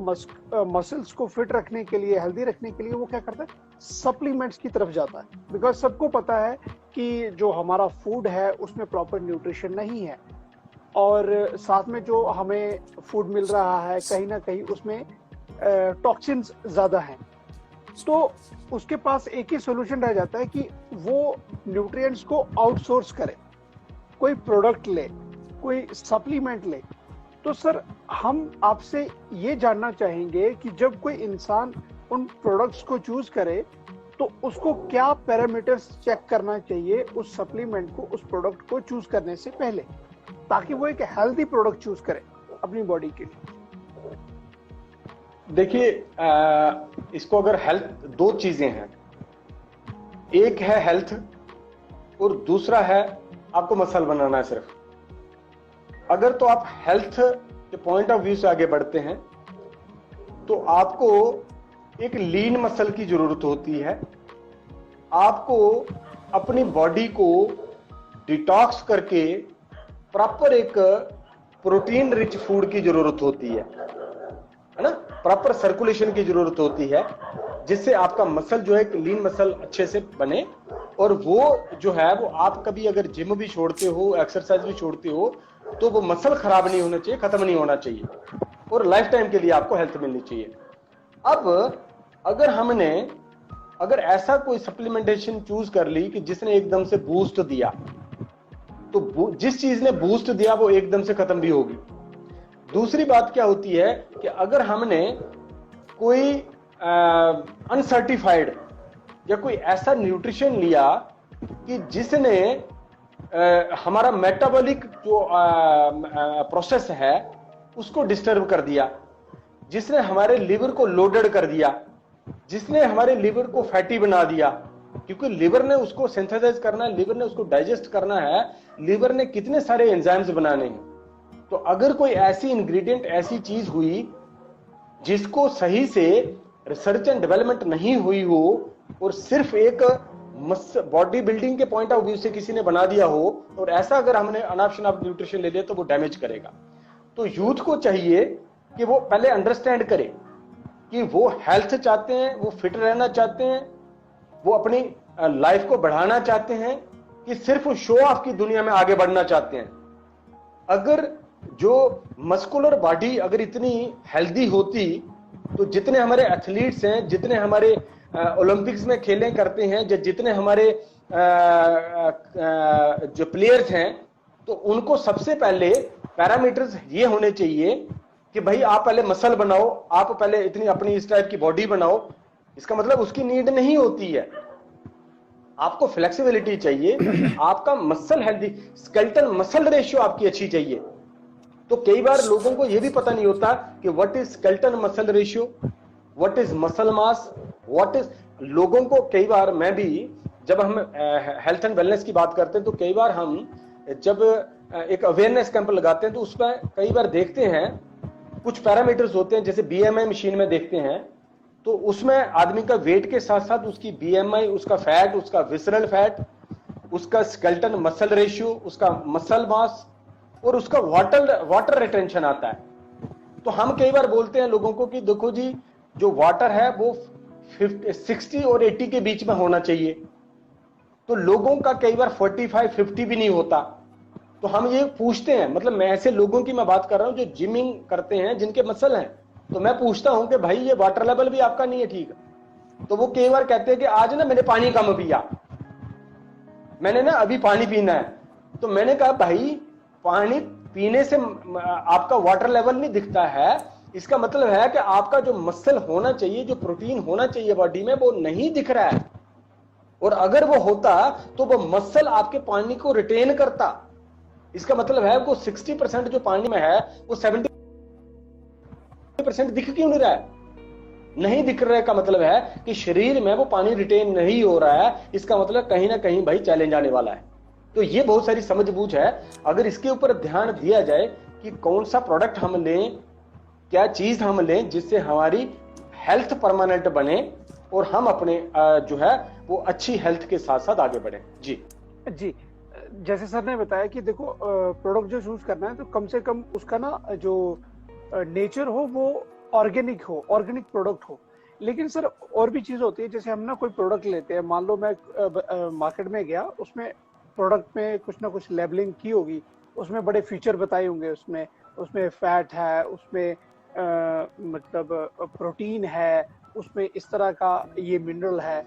मसल्स को फिट रखने के लिए, हेल्दी रखने के लिए वो क्या करता है, सप्लीमेंट्स की तरफ जाता है। बिकॉज सबको पता है कि जो हमारा फूड है उसमें प्रॉपर न्यूट्रिशन नहीं है, और साथ में जो हमें फूड मिल रहा है कहीं ना कहीं उसमें टॉक्सिन्स ज्यादा हैं। तो उसके पास एक ही सोल्यूशन रह जाता है कि वो न्यूट्रिएंट्स को आउटसोर्स करे, कोई प्रोडक्ट ले, कोई सप्लीमेंट ले। तो सर, हम आपसे ये जानना चाहेंगे कि जब कोई इंसान उन प्रोडक्ट्स को चूज करे तो उसको क्या पैरामीटर्स चेक करना चाहिए उस सप्लीमेंट को, उस प्रोडक्ट को चूज करने से पहले, ताकि वो एक हेल्दी प्रोडक्ट चूज करे अपनी बॉडी के लिए। देखिए, इसको अगर हेल्थ, दो चीजें हैं, एक है हेल्थ और दूसरा है आपको मसल बनाना है सिर्फ। अगर तो आप हेल्थ के पॉइंट ऑफ व्यू से आगे बढ़ते हैं तो आपको एक लीन मसल की जरूरत होती है, आपको अपनी बॉडी को डिटॉक्स करके प्रॉपर एक प्रोटीन रिच फूड की जरूरत होती है ना, प्रॉपर सर्कुलेशन की जरूरत होती है, जिससे आपका मसल जो है एक लीन मसल अच्छे से बने। और वो जो है वो आप कभी अगर जिम भी छोड़ते हो, एक्सरसाइज भी छोड़ते हो, तो वो मसल खराब नहीं होना चाहिए, खत्म नहीं होना चाहिए, और लाइफ टाइम के लिए आपको हेल्थ मिलनी चाहिए। अब अगर ऐसा कोई सप्लीमेंटेशन चूज कर ली कि जिसने एकदम से बूस्ट दिया, तो जिस चीज ने बूस्ट दिया वो एकदम से खत्म भी होगी। दूसरी बात क्या होती है कि अगर हमने कोई अनसर्टिफाइड या कोई ऐसा न्यूट्रिशन लिया कि जिसने हमारा मेटाबॉलिक जो प्रोसेस है उसको डिस्टर्ब कर दिया, जिसने हमारे लिवर को लोडेड कर दिया, जिसने हमारे लिवर को फैटी बना दिया, क्योंकि लिवर ने उसको सिंथेसाइज करना है, लिवर ने उसको डाइजेस्ट करना है, लिवर ने कितने सारे एंजाइम्स बनाने हैं। तो अगर कोई ऐसी इंग्रेडिएंट, ऐसी चीज हुई जिसको सही से रिसर्च एंड डेवलपमेंट नहीं हुई हो और सिर्फ एक बॉडी बिल्डिंग के पॉइंट ऑफ व्यू से किसी ने बना दिया हो, और ऐसा अगर हमने अनाप शनाप न्यूट्रिशन ले लिया तो वो डैमेज करेगा। तो यूथ को चाहिए कि वो पहले अंडरस्टैंड करे कि वो हेल्थ चाहते हैं, वो फिट रहना चाहते हैं, वो अपनी लाइफ को बढ़ाना चाहते हैं, कि सिर्फ शो ऑफ की दुनिया में आगे बढ़ना चाहते हैं। अगर जो मस्कुलर बॉडी अगर इतनी हेल्दी होती तो जितने हमारे एथलीट्स हैं, जितने हमारे ओलंपिक्स में खेलें करते हैं, जितने हमारे जो प्लेयर्स हैं, तो उनको सबसे पहले पैरामीटर्स ये होने चाहिए कि भाई आप पहले मसल बनाओ, आप पहले इतनी अपनी इस टाइप की बॉडी बनाओ। इसका मतलब उसकी नीड नहीं होती है, आपको फ्लेक्सिबिलिटी चाहिए, आपका muscle healthy, skeletal muscle ratio आपकी अच्छी चाहिए। तो कई बार लोगों को यह भी पता नहीं होता कि what is skeletal muscle ratio, what is muscle mass, what is, लोगों को कई बार, मैं भी जब हम हेल्थ एंड वेलनेस की बात करते हैं तो कई बार हम जब एक अवेयरनेस कैंप लगाते हैं तो उसमें कई बार देखते हैं कुछ पैरामीटर्स होते हैं, जैसे बीएमआई मशीन में देखते हैं, तो उसमें आदमी का वेट के साथ साथ उसकी बीएमआई, उसका फैट, उसका विसरल फैट, उसका स्केलेटल मसल रेशियो, उसका मसल मास और उसका वाटर रिटेंशन आता है। तो हम कई बार बोलते हैं लोगों को कि देखो जी, जो वाटर है वो 60 और 80 के बीच में होना चाहिए। तो लोगों का कई बार 45-50 भी नहीं होता। तो हम ये पूछते हैं, मतलब मैं ऐसे लोगों की मैं बात कर रहा हूं जो जिमिंग करते हैं, जिनके मसल हैं, तो मैं पूछता हूं कि भाई ये वाटर लेवल भी आपका नहीं है ठीक। तो वो कई बार कहते हैं कि आज ना मैंने पानी कम पिया, मैंने ना अभी पानी पीना है। तो मैंने कहा भाई पानी पीने से आपका वाटर लेवल नहीं दिखता है, इसका मतलब है कि आपका जो मसल होना चाहिए, जो प्रोटीन होना चाहिए बॉडी में, वो नहीं दिख रहा है। और अगर वो होता तो वो मसल आपके पानी को रिटेन करता। इसका मतलब है वो 60% जो पानी में है वो 70% दिख क्यों नहीं रहा है? नहीं दिख रहा है का मतलब है कि शरीर में वो पानी रिटेन नहीं हो रहा है। इसका मतलब कहीं ना कहीं भाई चैलेंज आने वाला है। तो ये बहुत सारी समझबूझ है। अगर इसके ऊपर ध्यान दिया जाए कि कौन सा प्रोडक्ट हम लें, क्या चीज हम लें जिससे हमारी हेल्थ परमानेंट बने और हम अपने जो है वो अच्छी हेल्थ के साथ साथ आगे बढ़े। जी जी, जैसे सर ने बताया कि देखो प्रोडक्ट जो चूज करना है तो कम से कम उसका ना जो नेचर हो वो ऑर्गेनिक हो, ऑर्गेनिक प्रोडक्ट हो। लेकिन सर और भी चीज होती है, जैसे हम ना कोई प्रोडक्ट लेते हैं, मान लो मैं मार्केट में गया, उसमें प्रोडक्ट में कुछ ना कुछ लेबलिंग की होगी, उसमें बड़े फीचर बताए होंगे, उसमें फैट है, उसमें मतलब प्रोटीन है, उसमें इस तरह का ये मिनरल है।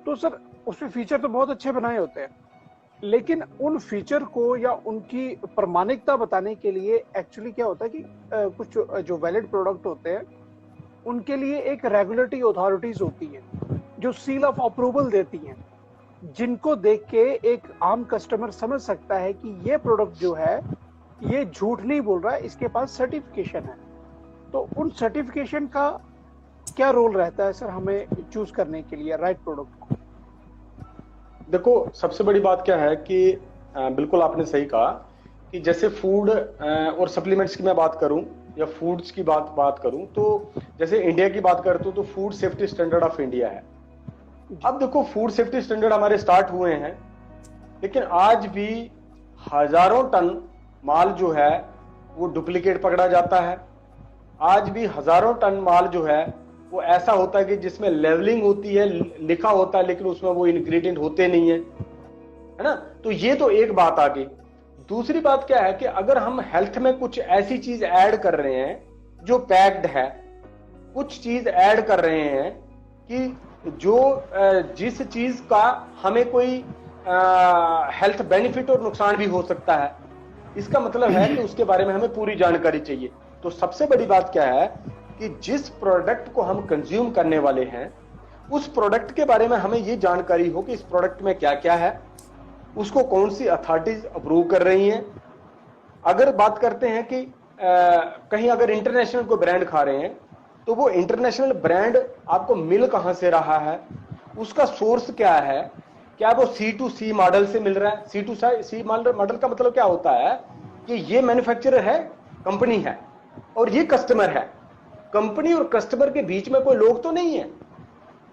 तो सर उसमें फीचर तो बहुत अच्छे बनाए होते हैं, लेकिन उन फीचर को या उनकी प्रामाणिकता बताने के लिए एक्चुअली क्या होता है कि कुछ जो वैलिड प्रोडक्ट होते हैं उनके लिए एक रेगुलेटरी अथॉरिटीज होती हैं जो सील ऑफ अप्रूवल देती हैं, जिनको देख के एक आम कस्टमर समझ सकता है कि ये प्रोडक्ट जो है ये झूठ नहीं बोल रहा है, इसके पास सर्टिफिकेशन है। तो उन सर्टिफिकेशन का क्या रोल रहता है सर हमें चूज करने के लिए राइट प्रोडक्ट को? देखो, सबसे बड़ी बात क्या है कि बिल्कुल आपने सही कहा कि जैसे फूड और सप्लीमेंट्स की मैं बात करूं या फूड्स की बात करूं, तो जैसे इंडिया की बात करते हो तो food safety standard of India है। अब देखो, फूड सेफ्टी स्टैंडर्ड हमारे स्टार्ट हुए हैं, लेकिन आज भी हजारों टन माल जो है वो डुप्लीकेट पकड़ा जाता है। आज भी हजारों टन माल जो है वो ऐसा होता है कि जिसमें लेवलिंग होती है, लिखा होता है, लेकिन उसमें वो इंग्रेडिएंट होते नहीं है, है ना। तो ये तो एक बात आ गई। दूसरी बात क्या है कि अगर हम हेल्थ में कुछ ऐसी चीज ऐड कर रहे हैं जो पैक्ड है, कुछ चीज ऐड कर रहे हैं कि जो जिस चीज का हमें कोई हेल्थ बेनिफिट और नुकसान भी हो सकता है, इसका मतलब है कि उसके बारे में हमें पूरी जानकारी चाहिए। तो सबसे बड़ी बात क्या है कि जिस प्रोडक्ट को हम कंज्यूम करने वाले हैं उस प्रोडक्ट के बारे में हमें ये जानकारी हो कि इस प्रोडक्ट में क्या क्या है, उसको कौन सी अथॉरिटीज अप्रूव कर रही हैं। अगर बात करते हैं कि कहीं अगर इंटरनेशनल कोई ब्रांड खा रहे हैं तो वो इंटरनेशनल ब्रांड आपको मिल कहां से रहा है, उसका सोर्स क्या है, क्या वो C2C मॉडल से मिल रहा है। C2C मॉडल का मतलब क्या होता है कि ये मैन्युफैक्चरर है, कंपनी है, और ये कस्टमर है। कंपनी और कस्टमर के बीच में कोई लोग तो नहीं है।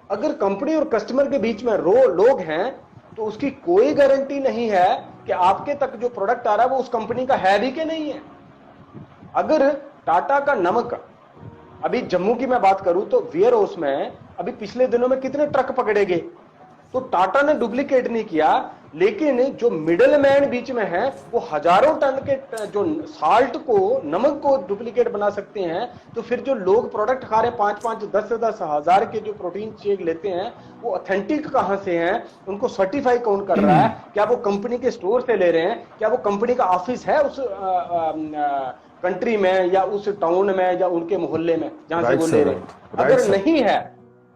अगर कंपनी और कस्टमर के बीच में लोग हैं तो उसकी कोई गारंटी नहीं है कि आपके तक जो प्रोडक्ट आ रहा है वो उस कंपनी का है भी कि नहीं है। अगर टाटा का नमक, अभी जम्मू की मैं बात करूं तो वेयर हाउस में अभी पिछले दिनों में कितने ट्रक पकड़े गए, तो टाटा ने डुप्लीकेट नहीं किया, लेकिन जो मिडल मैन बीच में है वो हजारों टन के जो साल्ट को, नमक को डुप्लीकेट बना सकते हैं। तो फिर जो लोग प्रोडक्ट खा रहे हैं 5-5, 10-10 हजार के जो प्रोटीन शेक लेते हैं, वो ऑथेंटिक कहां से हैं, उनको सर्टिफाई कौन कर रहा है, क्या वो कंपनी के स्टोर से ले रहे हैं, क्या वो कंपनी का ऑफिस है उस कंट्री में या उस टाउन में या उनके मोहल्ले में जहां से वो ले रहे हैं। अगर नहीं है,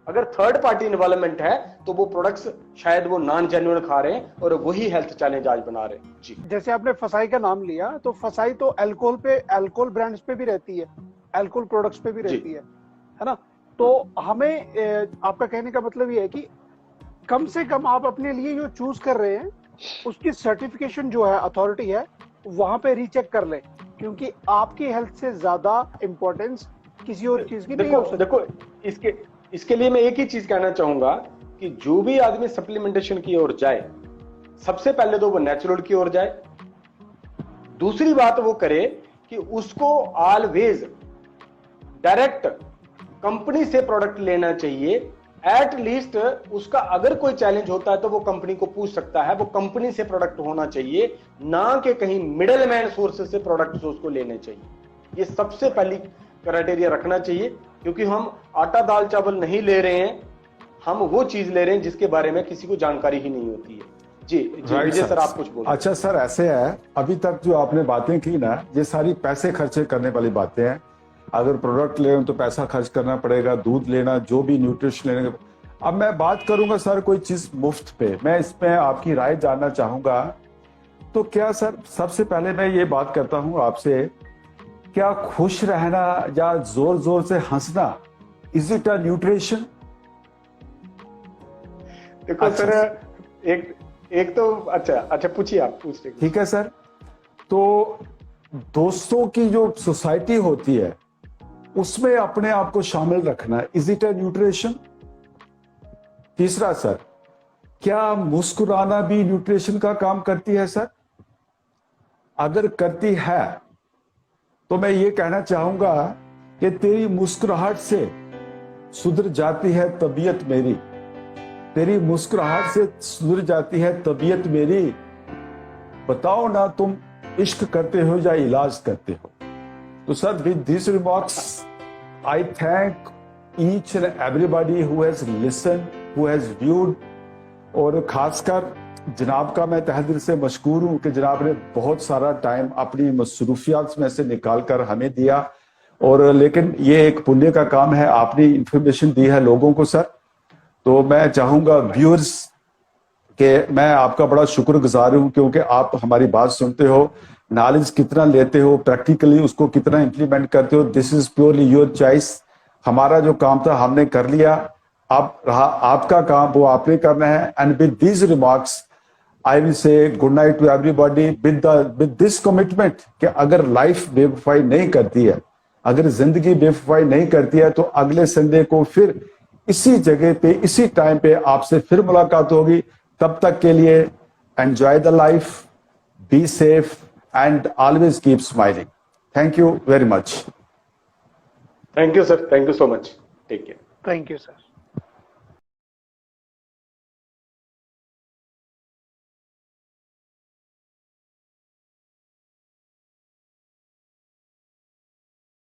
अगर थर्ड पार्टी इन्वॉल्वमेंट है, तो वो प्रोडक्ट्स शायद वो नॉन जेन्युइन खा रहे हैं और वही हेल्थ चैलेंज आज बना रहे हैं। जी, जैसे आपने फसाई का नाम लिया, तो फसाई तो अल्कोहल ब्रांड्स पे भी रहती है, अल्कोहल प्रोडक्ट्स पे भी रहती है ना। तो हमें आपका कहने का मतलब ये है कि कम से कम आप अपने लिए जो चूज कर रहे हैं उसकी सर्टिफिकेशन जो है, अथॉरिटी है, वहां पे रीचेक कर ले, क्योंकि आपकी हेल्थ से ज्यादा इंपॉर्टेंस किसी और चीज की नहीं हो सकती। देखो इसके लिए मैं एक ही चीज कहना चाहूंगा कि जो भी आदमी सप्लीमेंटेशन की ओर जाए, सबसे पहले तो वो नेचुरल की ओर जाए। दूसरी बात वो करे कि उसको ऑलवेज डायरेक्ट कंपनी से प्रोडक्ट लेना चाहिए। एट लीस्ट उसका अगर कोई चैलेंज होता है तो वो कंपनी को पूछ सकता है, वो कंपनी से प्रोडक्ट होना चाहिए, ना कि कहीं मिडल मैन सोर्सेस से प्रोडक्ट उसको लेने चाहिए। ये सबसे पहली क्राइटेरिया रखना चाहिए, क्योंकि हम आटा दाल चावल नहीं ले रहे हैं, हम वो चीज ले रहे हैं जिसके बारे में किसी को जानकारी ही नहीं होती है। जी विजय सर, आप कुछ बोलो। अच्छा सर, ऐसे है, अभी तक जो आपने बातें की ना, ये सारी पैसे खर्चे करने वाली बातें हैं। अगर प्रोडक्ट ले तो पैसा खर्च करना पड़ेगा, दूध लेना, जो भी न्यूट्रिशन लेने। अब मैं बात करूंगा सर कोई चीज मुफ्त पे, मैं इसमें आपकी राय जानना चाहूंगा। तो क्या सर, सबसे पहले मैं ये बात करता हूं आपसे, क्या खुश रहना या जोर जोर से हंसना इज इट अ न्यूट्रिशन? देखो सर, एक तो अच्छा पूछिए, आप पूछ रहे। ठीक है सर, तो दोस्तों की जो सोसाइटी होती है उसमें अपने आप को शामिल रखना, इज इट अ न्यूट्रिशन? तीसरा सर, क्या मुस्कुराना भी न्यूट्रिशन का काम करती है सर? अगर करती है तो मैं ये कहना चाहूंगा कि तेरी मुस्कुराहट से सुधर जाती है तबीयत मेरी, तेरी मुस्कुराहट से सुधर जाती है तबीयत मेरी। बताओ ना, तुम इश्क करते हो या इलाज करते हो? तो sir, with this remarks I thank each and everybody who has listened, who has viewed, और खासकर जनाब का मैं तहे दिल से मशकूर हूं कि जनाब ने बहुत सारा टाइम अपनी मसरूफियात में से निकाल कर हमें दिया। और लेकिन ये एक पुण्य का काम है, आपने इंफॉर्मेशन दी है लोगों को सर। तो मैं चाहूंगा व्यूअर्स कि मैं आपका बड़ा शुक्रगुजार हूं, क्योंकि आप हमारी बात सुनते हो, नॉलेज कितना लेते हो, प्रैक्टिकली उसको कितना इंप्लीमेंट करते हो, this is purely your choice. हमारा जो काम था हमने कर लिया, अब रहा आपका काम, वो आपने करना है। And with these remarks I will say good night to everybody with this commitment कि अगर लाइफ बेवफाई नहीं करती है, अगर जिंदगी बेवफाई नहीं करती है, तो अगले संडे को फिर इसी जगह पे, इसी टाइम पे आपसे फिर मुलाकात होगी। तब तक के लिए enjoy the life, be safe and always keep smiling. Thank you very much. Thank you sir, thank you so much, take care. Thank you sir.